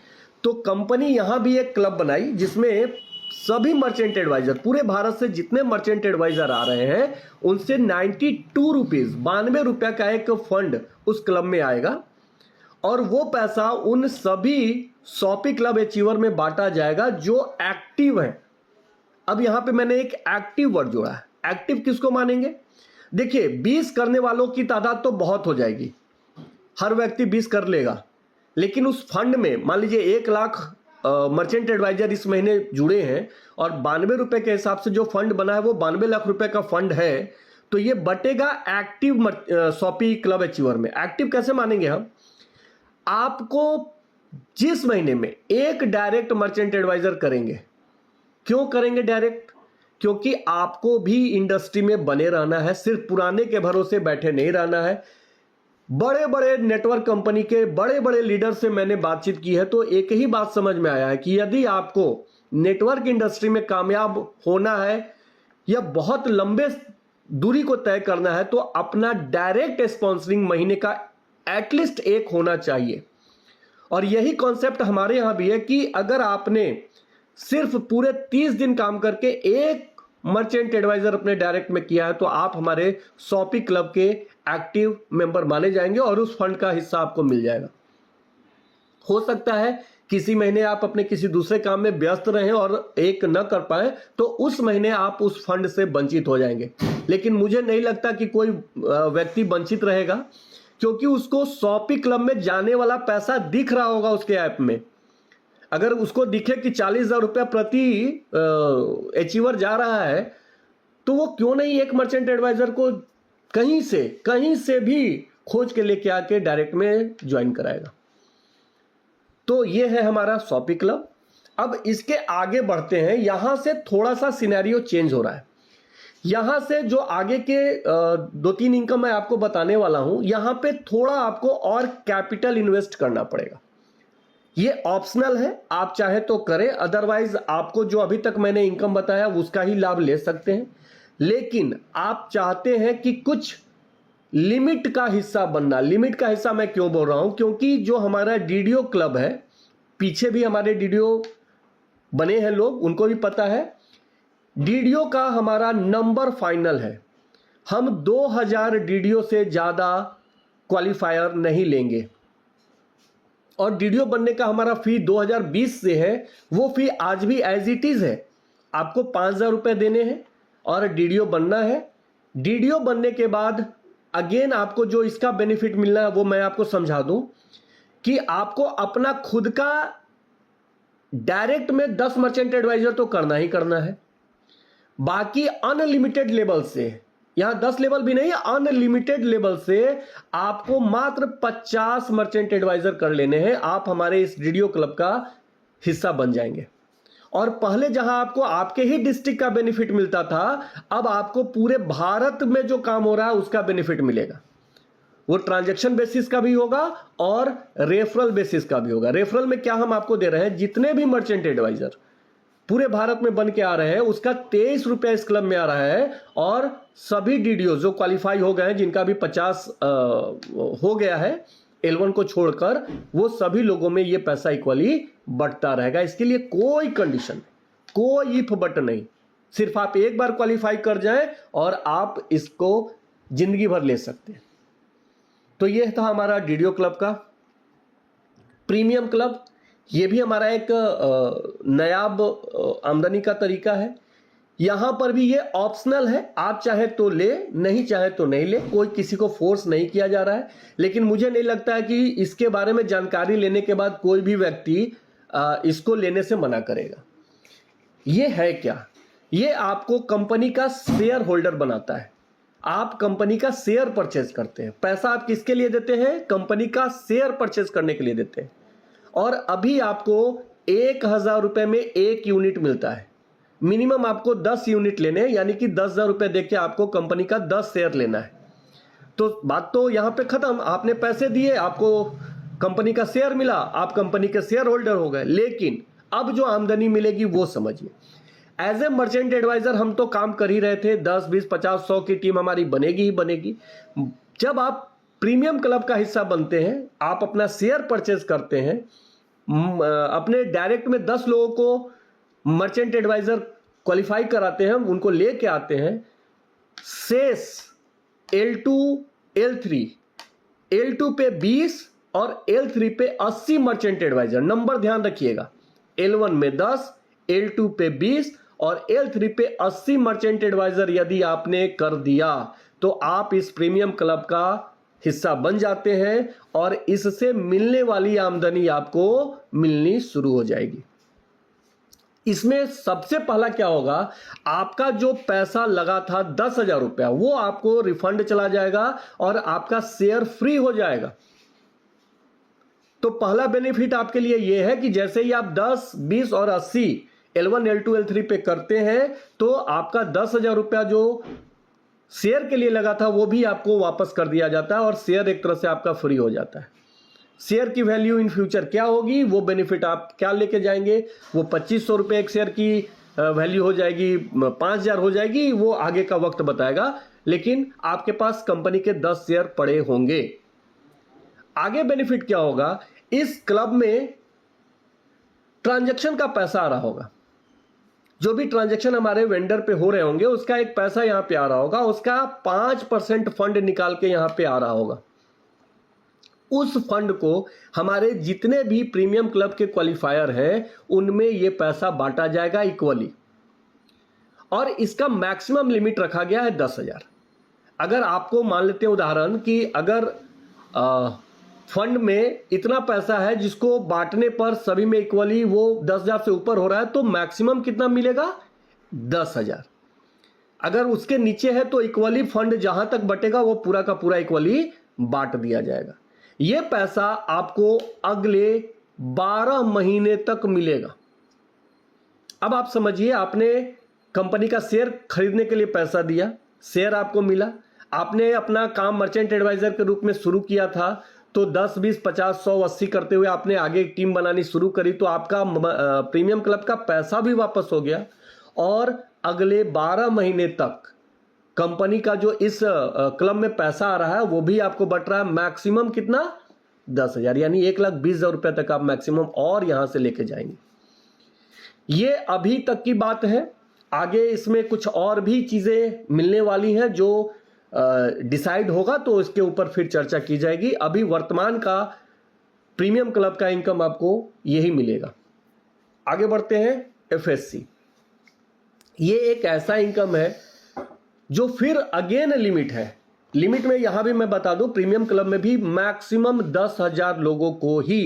तो कंपनी यहां भी एक क्लब बनाई, जिसमें सभी मर्चेंट एडवाइजर, पूरे भारत से जितने मर्चेंट एडवाइजर आ रहे हैं, उनसे 92 रुपीज, 92 रुपया का एक फंड उस क्लब में आएगा और वो पैसा उन सभी शॉपी क्लब अचीवर में बांटा जाएगा जो एक्टिव है। अब यहां पे मैंने एक एक्टिव वर्ड जोड़ा है। एक्टिव किसको मानेंगे? देखिए, 20 करने वालों की तादाद तो बहुत हो जाएगी, हर व्यक्ति 20 कर लेगा, लेकिन उस फंड में मान लीजिए 1 लाख मर्चेंट एडवाइजर इस महीने जुड़े हैं और 92 रुपए के हिसाब से जो फंड बना है वो 92 लाख रुपए का फंड है। तो ये बटेगा एक्टिव शॉपी क्लब अचीवर में। एक्टिव कैसे मानेंगे हम? आपको जिस महीने में एक डायरेक्ट मर्चेंट एडवाइजर करेंगे, क्यों करेंगे डायरेक्ट? क्योंकि आपको भी इंडस्ट्री में बने रहना है, सिर्फ पुराने के भरोसे बैठे नहीं रहना है। बड़े बड़े नेटवर्क कंपनी के बड़े बड़े लीडर से मैंने बातचीत की है, तो एक ही बात समझ में आया है कि यदि आपको नेटवर्क इंडस्ट्री में कामयाब होना है या बहुत लंबे दूरी को तय करना है, तो अपना डायरेक्ट स्पॉन्सरिंग महीने का एटलीस्ट 1 होना चाहिए। और यही कॉन्सेप्ट हमारे यहां भी है कि अगर आपने सिर्फ पूरे 30 दिन काम करके एक मर्चेंट एडवाइजर अपने डायरेक्ट में किया है, तो आप हमारे शॉपी क्लब के एक्टिव मेंबर माने जाएंगे और उस फंड का हिस्सा आपको मिल जाएगा। हो सकता है किसी महीने आप अपने किसी दूसरे काम में व्यस्त रहें और एक न कर पाए, तो उस महीने आप उस फंड से वंचित हो जाएंगे। लेकिन मुझे नहीं लगता कि कोई व्यक्ति वंचित रहेगा, क्योंकि उसको 100 क्लब में जाने वाला पैसा दिख रहा होगा उसके ऐप में। अगर उसको दिखे कि 40,000 रुपया प्रति अचीवर जा रहा है, तो वो क्यों नहीं एक मर्चेंट एडवाइजर को कहीं से भी खोज के लेके आके डायरेक्ट में ज्वाइन कराएगा। तो ये है हमारा 100 क्लब। अब इसके आगे बढ़ते हैं। यहां से थोड़ा सा सिनेरियो चेंज हो रहा है। यहां से जो आगे के 2-3 इनकम मैं आपको बताने वाला हूं, यहां पे थोड़ा आपको और कैपिटल इन्वेस्ट करना पड़ेगा। ये ऑप्शनल है, आप चाहे तो करें, अदरवाइज आपको जो अभी तक मैंने इनकम बताया उसका ही लाभ ले सकते हैं। लेकिन आप चाहते हैं कि कुछ लिमिट का हिस्सा बनना। लिमिट का हिस्सा मैं क्यों बोल रहा हूं, क्योंकि जो हमारा डीडीओ क्लब है, पीछे भी हमारे डीडीओ बने हैं लोग, उनको भी पता है डीडीओ का हमारा नंबर फाइनल है। हम 2000 डीडीओ से ज्यादा क्वालिफायर नहीं लेंगे। और डीडीओ बनने का हमारा फी 2020 से है, वो फी आज भी एज इट इज है। आपको 5,000 रुपए देने हैं और डीडीओ बनना है। डीडीओ बनने के बाद अगेन आपको जो इसका बेनिफिट मिलना है वो मैं आपको समझा दूं कि आपको अपना खुद का डायरेक्ट में 10 मर्चेंट एडवाइजर तो करना ही करना है। बाकी अनलिमिटेड लेवल से, यहां 10 लेवल भी नहीं है, अनलिमिटेड लेवल से आपको मात्र 50 मर्चेंट एडवाइजर कर लेने हैं। आप हमारे इस डीडीओ क्लब का हिस्सा बन जाएंगे। और पहले जहां आपको आपके ही डिस्ट्रिक्ट का बेनिफिट मिलता था, अब आपको पूरे भारत में जो काम हो रहा है उसका बेनिफिट मिलेगा। वो ट्रांजैक्शन बेसिस का भी होगा और रेफरल बेसिस का भी होगा। रेफरल में क्या हम आपको दे रहे हैं, जितने भी मर्चेंट एडवाइजर पूरे भारत में बन के आ रहे हैं उसका 23 रुपया इस क्लब में आ रहा है। और सभी डीडीओ जो क्वालिफाई हो गए हैं, जिनका भी 50 हो गया है L1 को छोड़कर, वो सभी लोगों में ये पैसा इक्वली बढ़ता रहेगा। इसके लिए कोई कंडीशन, कोई इफ बट नहीं, सिर्फ आप एक बार क्वालिफाई कर जाएं और आप इसको जिंदगी भर ले सकते हैं। तो ये था हमारा डीडीओ क्लब का। प्रीमियम क्लब, ये भी हमारा एक नायाब आमदनी का तरीका है। यहां पर भी ये ऑप्शनल है, आप चाहे तो ले, नहीं चाहे तो नहीं ले, कोई किसी को फोर्स नहीं किया जा रहा है। लेकिन मुझे नहीं लगता है कि इसके बारे में जानकारी लेने के बाद कोई भी व्यक्ति इसको लेने से मना करेगा। ये है क्या, ये आपको कंपनी का शेयर होल्डर बनाता है। आप कंपनी का शेयर परचेज करते हैं। पैसा आप किसके लिए देते हैं, कंपनी का शेयर परचेज करने के लिए देते हैं। और अभी आपको 1,000 रुपए में 1 यूनिट मिलता है। मिनिमम आपको 10 यूनिट लेने हैं, यानी कि 10,000 रुपए देके आपको कंपनी का 10 शेयर लेना है। तो बात तो यहां पे खत्म। आपने पैसे दिए, आपको कंपनी का शेयर मिला, आप कंपनी के शेयर होल्डर हो गए। लेकिन अब जो आमदनी मिलेगी वो समझिए। एज ए मर्चेंट एडवाइजर हम तो काम कर ही रहे थे, 10, 20, 50, 100 की टीम हमारी बनेगी ही बनेगी। जब आप प्रीमियम क्लब का हिस्सा बनते हैं, आप अपना शेयर परचेज करते हैं, अपने डायरेक्ट में 10 लोगों को मर्चेंट एडवाइजर क्वालिफाई कराते हैं, उनको लेके आते हैं। शेष L2, L3, L2 पे 20 और L3 पे 80 मर्चेंट एडवाइजर। नंबर ध्यान रखिएगा, L1 में 10, L2 पे 20 और L3 पे 80 मर्चेंट एडवाइजर यदि आपने कर दिया तो आप इस प्रीमियम क्लब का हिस्सा बन जाते हैं और इससे मिलने वाली आमदनी आपको मिलनी शुरू हो जाएगी। इसमें सबसे पहला क्या होगा, आपका जो पैसा लगा था 10,000 रुपया, वो आपको रिफंड चला जाएगा और आपका शेयर फ्री हो जाएगा। तो पहला बेनिफिट आपके लिए यह है कि जैसे ही आप 10, 20 और 80 L1, L2, L3 पे करते हैं तो आपका 10,000 रुपया जो शेयर के लिए लगा था वो भी आपको वापस कर दिया जाता है और शेयर एक तरह से आपका फ्री हो जाता है। शेयर की वैल्यू इन फ्यूचर क्या होगी, वो बेनिफिट आप क्या लेके जाएंगे, वो 2500 रुपये एक शेयर की वैल्यू हो जाएगी, 5,000 हो जाएगी, वो आगे का वक्त बताएगा। लेकिन आपके पास कंपनी के 10 शेयर पड़े होंगे। आगे बेनिफिट क्या होगा, इस क्लब में ट्रांजैक्शन का पैसा आ रहा होगा। जो भी ट्रांजैक्शन हमारे वेंडर पे हो रहे होंगे उसका एक पैसा यहां पे आ रहा होगा, उसका 5% फंड निकाल के यहां पे आ रहा होगा। उस फंड को हमारे जितने भी प्रीमियम क्लब के क्वालिफायर हैं उनमें यह पैसा बांटा जाएगा इक्वली। और इसका मैक्सिमम लिमिट रखा गया है 10,000। अगर आपको मान लेते हैं उदाहरण कि अगर फंड में इतना पैसा है जिसको बांटने पर सभी में इक्वली वो 10,000 से ऊपर हो रहा है, तो मैक्सिमम कितना मिलेगा? 10,000। अगर उसके नीचे है तो इक्वली फंड जहां तक बटेगा वो पूरा का पूरा इक्वली बांट दिया जाएगा। ये पैसा आपको अगले 12 महीने तक मिलेगा। अब आप समझिए, आपने कंपनी का शेयर खरीदने के लिए पैसा दिया, शेयर आपको मिला, आपने अपना काम मर्चेंट एडवाइजर के रूप में शुरू किया था, तो 10, 20, 50, 100, 80 करते हुए आपने आगे एक टीम बनानी शुरू करी, तो आपका प्रीमियम क्लब का पैसा भी वापस हो गया और अगले 12 महीने तक कंपनी का जो इस क्लब में पैसा आ रहा है वो भी आपको बट रहा है। मैक्सिमम कितना? 10,000, यानी 1,20,000 रुपए तक आप मैक्सिमम और यहां से लेके जाएंगे। ये अभी तक की बात है, आगे इसमें कुछ और भी चीजें मिलने वाली हैं जो डिसाइड होगा तो इसके ऊपर फिर चर्चा की जाएगी। अभी वर्तमान का प्रीमियम क्लब का इनकम आपको यही मिलेगा। आगे बढ़ते हैं। एफएससी, ये एक ऐसा इनकम है जो फिर अगेन लिमिट है। लिमिट में यहां भी मैं बता दूं, प्रीमियम क्लब में भी मैक्सिमम 10,000 लोगों को ही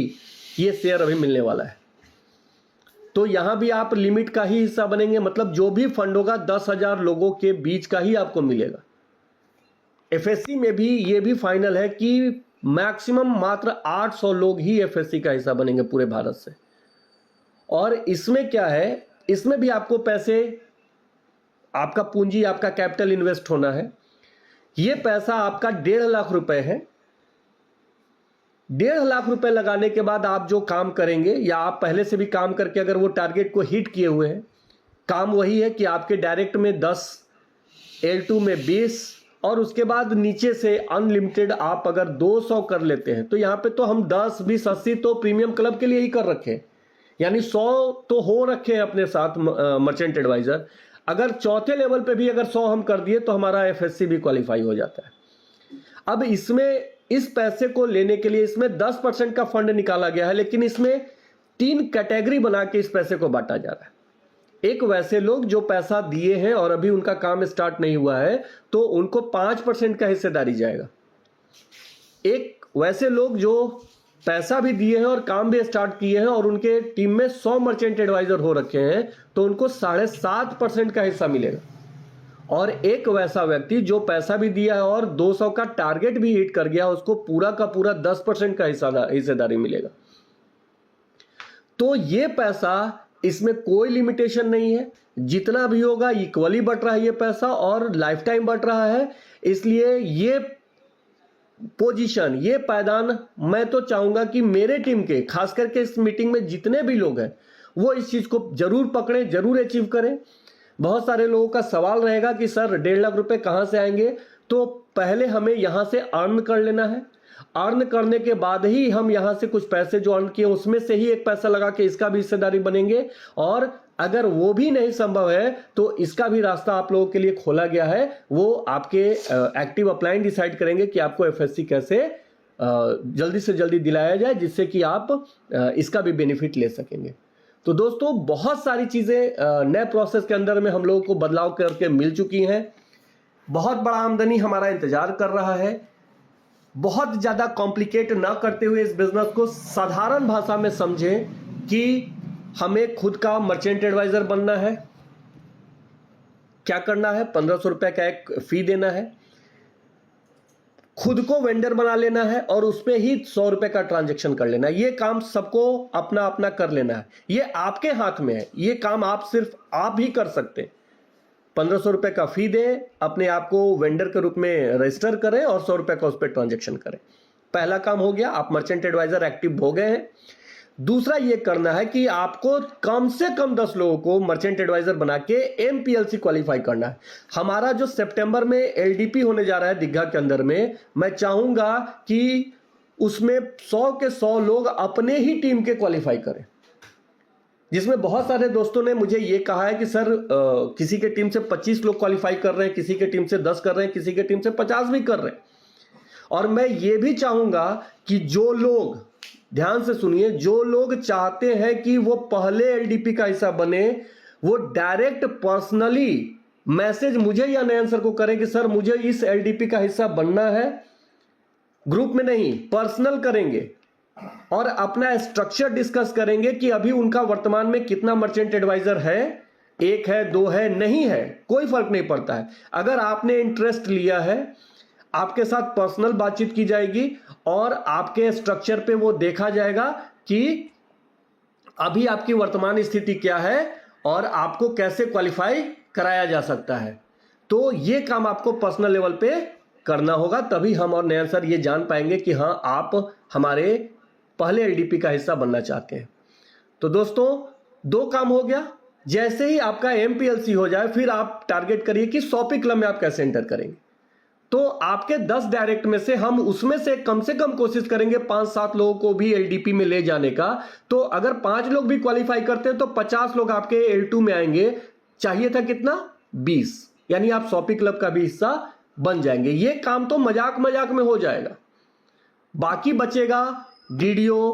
ये शेयर अभी मिलने वाला है। तो यहां भी आप लिमिट का ही हिस्सा बनेंगे, मतलब जो भी फंड होगा 10,000 लोगों के बीच का ही आपको मिलेगा। एफएससी में भी ये भी फाइनल है कि मैक्सिमम मात्र 800 लोग ही एफएससी का हिस्सा बनेंगे पूरे भारत से। और इसमें क्या है, इसमें भी आपको पैसे, आपका पूंजी, आपका कैपिटल इन्वेस्ट होना है। ये पैसा आपका 1.5 लाख रुपए है। 1.5 लाख रुपए लगाने के बाद आप जो काम करेंगे, या आप पहले से भी काम करके अगर वो टारगेट को हिट किए हुए हैं, काम वही है कि आपके डायरेक्ट में 10, L2 में 20 और उसके बाद नीचे से अनलिमिटेड आप अगर 200 कर लेते हैं, तो यहां पे तो हम 10, 20, 80 तो प्रीमियम क्लब के लिए ही कर रखे हैं, यानी 100 तो हो रखे हैं अपने साथ मर्चेंट एडवाइजर। अगर चौथे लेवल पे भी अगर 100 हम कर दिए तो हमारा एफएससी भी क्वालिफाई हो जाता है। अब इसमें इस पैसे को लेने के लिए इसमें 10% का फंड निकाला गया है, लेकिन इसमें 3 कैटेगरी बना के इस पैसे को बांटा जा रहा है। एक वैसे लोग जो पैसा दिए हैं और अभी उनका काम स्टार्ट नहीं हुआ है, तो उनको 5% का हिस्सेदारी जाएगा। एक वैसे लोग जो पैसा भी दिए हैं और काम भी स्टार्ट किए हैं और उनके टीम में 100 मर्चेंट एडवाइजर हो रखे हैं, तो उनको 7.5% का हिस्सा मिलेगा। और एक वैसा व्यक्ति जो पैसा भी दिया है और 200 का टारगेट भी हिट कर गया, उसको पूरा का पूरा 10% का हिस्सेदारी मिलेगा। तो ये पैसा, इसमें कोई लिमिटेशन नहीं है, जितना भी होगा इक्वली बट रहा है ये पैसा और लाइफ टाइम बट रहा है। इसलिए ये पोजीशन, ये पायदान मैं तो चाहूंगा कि मेरे टीम के, खास करके इस मीटिंग में जितने भी लोग हैं, वो इस चीज को जरूर पकड़ें, जरूर अचीव करें। बहुत सारे लोगों का सवाल रहेगा कि सर 1.5 लाख रुपए कहां से आएंगे, तो पहले हमें यहां से अर्न कर लेना है। अर्न करने के बाद ही हम यहां से कुछ पैसे जो अर्न किए उसमें से ही एक पैसा लगा के इसका भी हिस्सेदारी बनेंगे। और अगर वो भी नहीं संभव है तो इसका भी रास्ता आप लोगों के लिए खोला गया है। वो आपके एक्टिव अपलाइन डिसाइड करेंगे कि आपको एफएससी कैसे जल्दी से जल्दी दिलाया जाए, जिससे कि आप इसका भी बेनिफिट ले सकेंगे। तो दोस्तों, बहुत सारी चीजें नए प्रोसेस के अंदर में हम लोगों को बदलाव करके मिल चुकी हैं। बहुत बड़ा आमदनी हमारा इंतजार कर रहा है। बहुत ज्यादा कॉम्प्लिकेट ना करते हुए इस बिजनेस को साधारण भाषा में समझें कि हमें खुद का मर्चेंट एडवाइजर बनना है। क्या करना है? 1,500 रुपए का एक फी देना है, खुद को वेंडर बना लेना है और उसमें ही 100 रुपए का ट्रांजैक्शन कर लेना है। ये काम सबको अपना अपना कर लेना है, ये आपके हाथ में है। ये काम आप सिर्फ आप ही कर सकते हैं। 1,500 रुपए का फी दें, अपने आप को वेंडर के रूप में रजिस्टर करें और 100 रुपए का उस पर ट्रांजैक्शन करें। पहला काम हो गया, आप मर्चेंट एडवाइजर एक्टिव हो गए हैं। दूसरा ये करना है कि आपको कम से कम 10 लोगों को मर्चेंट एडवाइजर बना के एमपीएलसी क्वालिफाई करना है। हमारा जो सितंबर में एलडीपी होने जा रहा है दीघा के अंदर में, मैं चाहूंगा कि उसमें 100 के 100 लोग अपने ही टीम के क्वालिफाई करें। जिसमें बहुत सारे दोस्तों ने मुझे ये कहा है कि सर किसी के टीम से 25 लोग क्वालिफाई कर रहे हैं, किसी के टीम से 10 कर रहे हैं, किसी के टीम से 50 भी कर रहे हैं। और मैं ये भी चाहूंगा कि जो लोग, ध्यान से सुनिए, जो लोग चाहते हैं कि वो पहले एलडीपी का हिस्सा बने, वो डायरेक्ट पर्सनली मैसेज मुझे या नयन सर को करें कि सर मुझे इस एलडीपी का हिस्सा बनना है ग्रुप में नहीं, पर्सनल करेंगे और अपना स्ट्रक्चर डिस्कस करेंगे कि अभी उनका वर्तमान में कितना मर्चेंट एडवाइजर है, एक है, दो है, नहीं है, कोई फर्क नहीं पड़ता है। अगर आपने इंटरेस्ट लिया है, आपके साथ पर्सनल बातचीत की जाएगी और आपके स्ट्रक्चर पे वो देखा जाएगा कि अभी आपकी वर्तमान स्थिति क्या है और आपको कैसे क्वालिफाई कराया जा सकता है। तो ये काम आपको पर्सनल लेवल पे करना होगा, तभी हम और नयन सर ये जान पाएंगे कि हाँ आप हमारे पहले एलडीपी का हिस्सा बनना चाहते हैं। तो दोस्तों, दो काम हो गया। जैसे ही आपका एमपीएलसी हो जाए, फिर आप टारगेट करिए कि 100 क्लब में आप कैसे एंटर करेंगे। तो आपके 10 डायरेक्ट में से हम उसमें से कम कोशिश करेंगे 5-7 लोगों को भी एलडीपी में ले जाने का। तो अगर 5 लोग भी क्वालिफाई करते हैं तो 50 लोग आपके L2 में आएंगे। चाहिए था कितना? 20, यानी आप 100 क्लब का भी हिस्सा बन जाएंगे। ये काम तो मजाक मजाक में हो जाएगा। बाकी बचेगा डीडीओ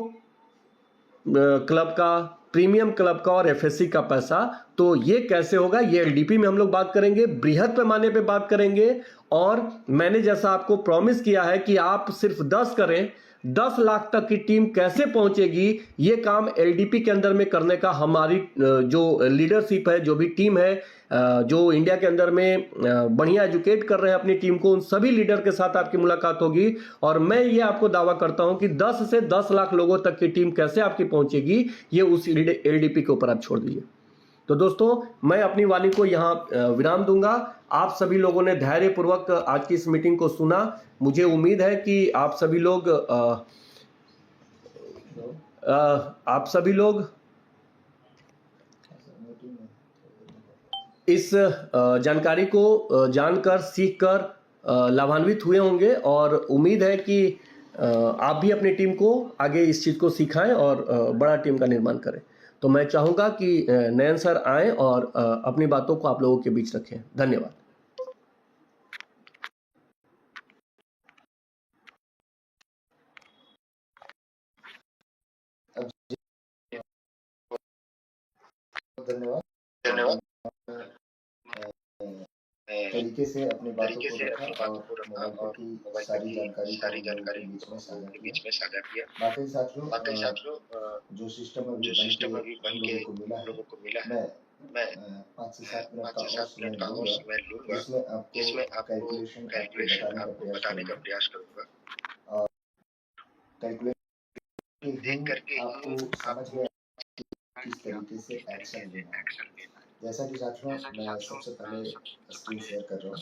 क्लब का, प्रीमियम क्लब का और एफएससी का पैसा। तो ये कैसे होगा, ये एलडीपी में हम लोग बात करेंगे, बृहद पैमाने पे बात करेंगे। और मैंने जैसा आपको प्रॉमिस किया है कि आप सिर्फ 10 करें, 10 लाख तक की टीम कैसे पहुंचेगी, ये काम एलडीपी के अंदर में करने का हमारी जो लीडरशिप है, जो भी टीम है, जो इंडिया के अंदर में बढ़िया एजुकेट कर रहे हैं अपनी टीम को, उन सभी लीडर के साथ आपकी मुलाकात होगी। और मैं ये आपको दावा करता हूं कि 10 से 10 लाख लोगों तक की टीम कैसे आपकी पहुंचेगी, ये उस एलडीपी के ऊपर आप छोड़ दीजिए। तो दोस्तों, मैं अपनी वाणी को यहाँ विराम दूंगा। आप सभी लोगों ने धैर्यपूर्वक आज की इस मीटिंग को सुना। मुझे उम्मीद है कि आप सभी लोग इस जानकारी को जानकर, सीखकर लाभान्वित हुए होंगे। और उम्मीद है कि आप भी अपनी टीम को आगे इस चीज़ को सिखाएं और बड़ा टीम का निर्माण करें। तो मैं चाहूँगा कि नयन सर आएं और अपनी बातों को आप लोगों के बीच रखें। धन्यवाद। धन्यवाद। तरीके से अपनी बातों को रखा और मोबाइल की सारी जानकारी को लोगों के बीच में साझा किया। बाकी साथियों, जो सिस्टम अभी बन के हम लोगों को मिला है, मैं 5 से 7 मिनट का और समय लूंगा, जिसमें आपको कैलकुलेशन आपको बताने का प्रयास करूंगा। और कैलकुलेशन देख करके आपको समझ में किस तरीके से एक्शन लेना है। जैसा कि साथियों, मैं सबसे पहले स्क्रीन शेयर कर रहा हूँ।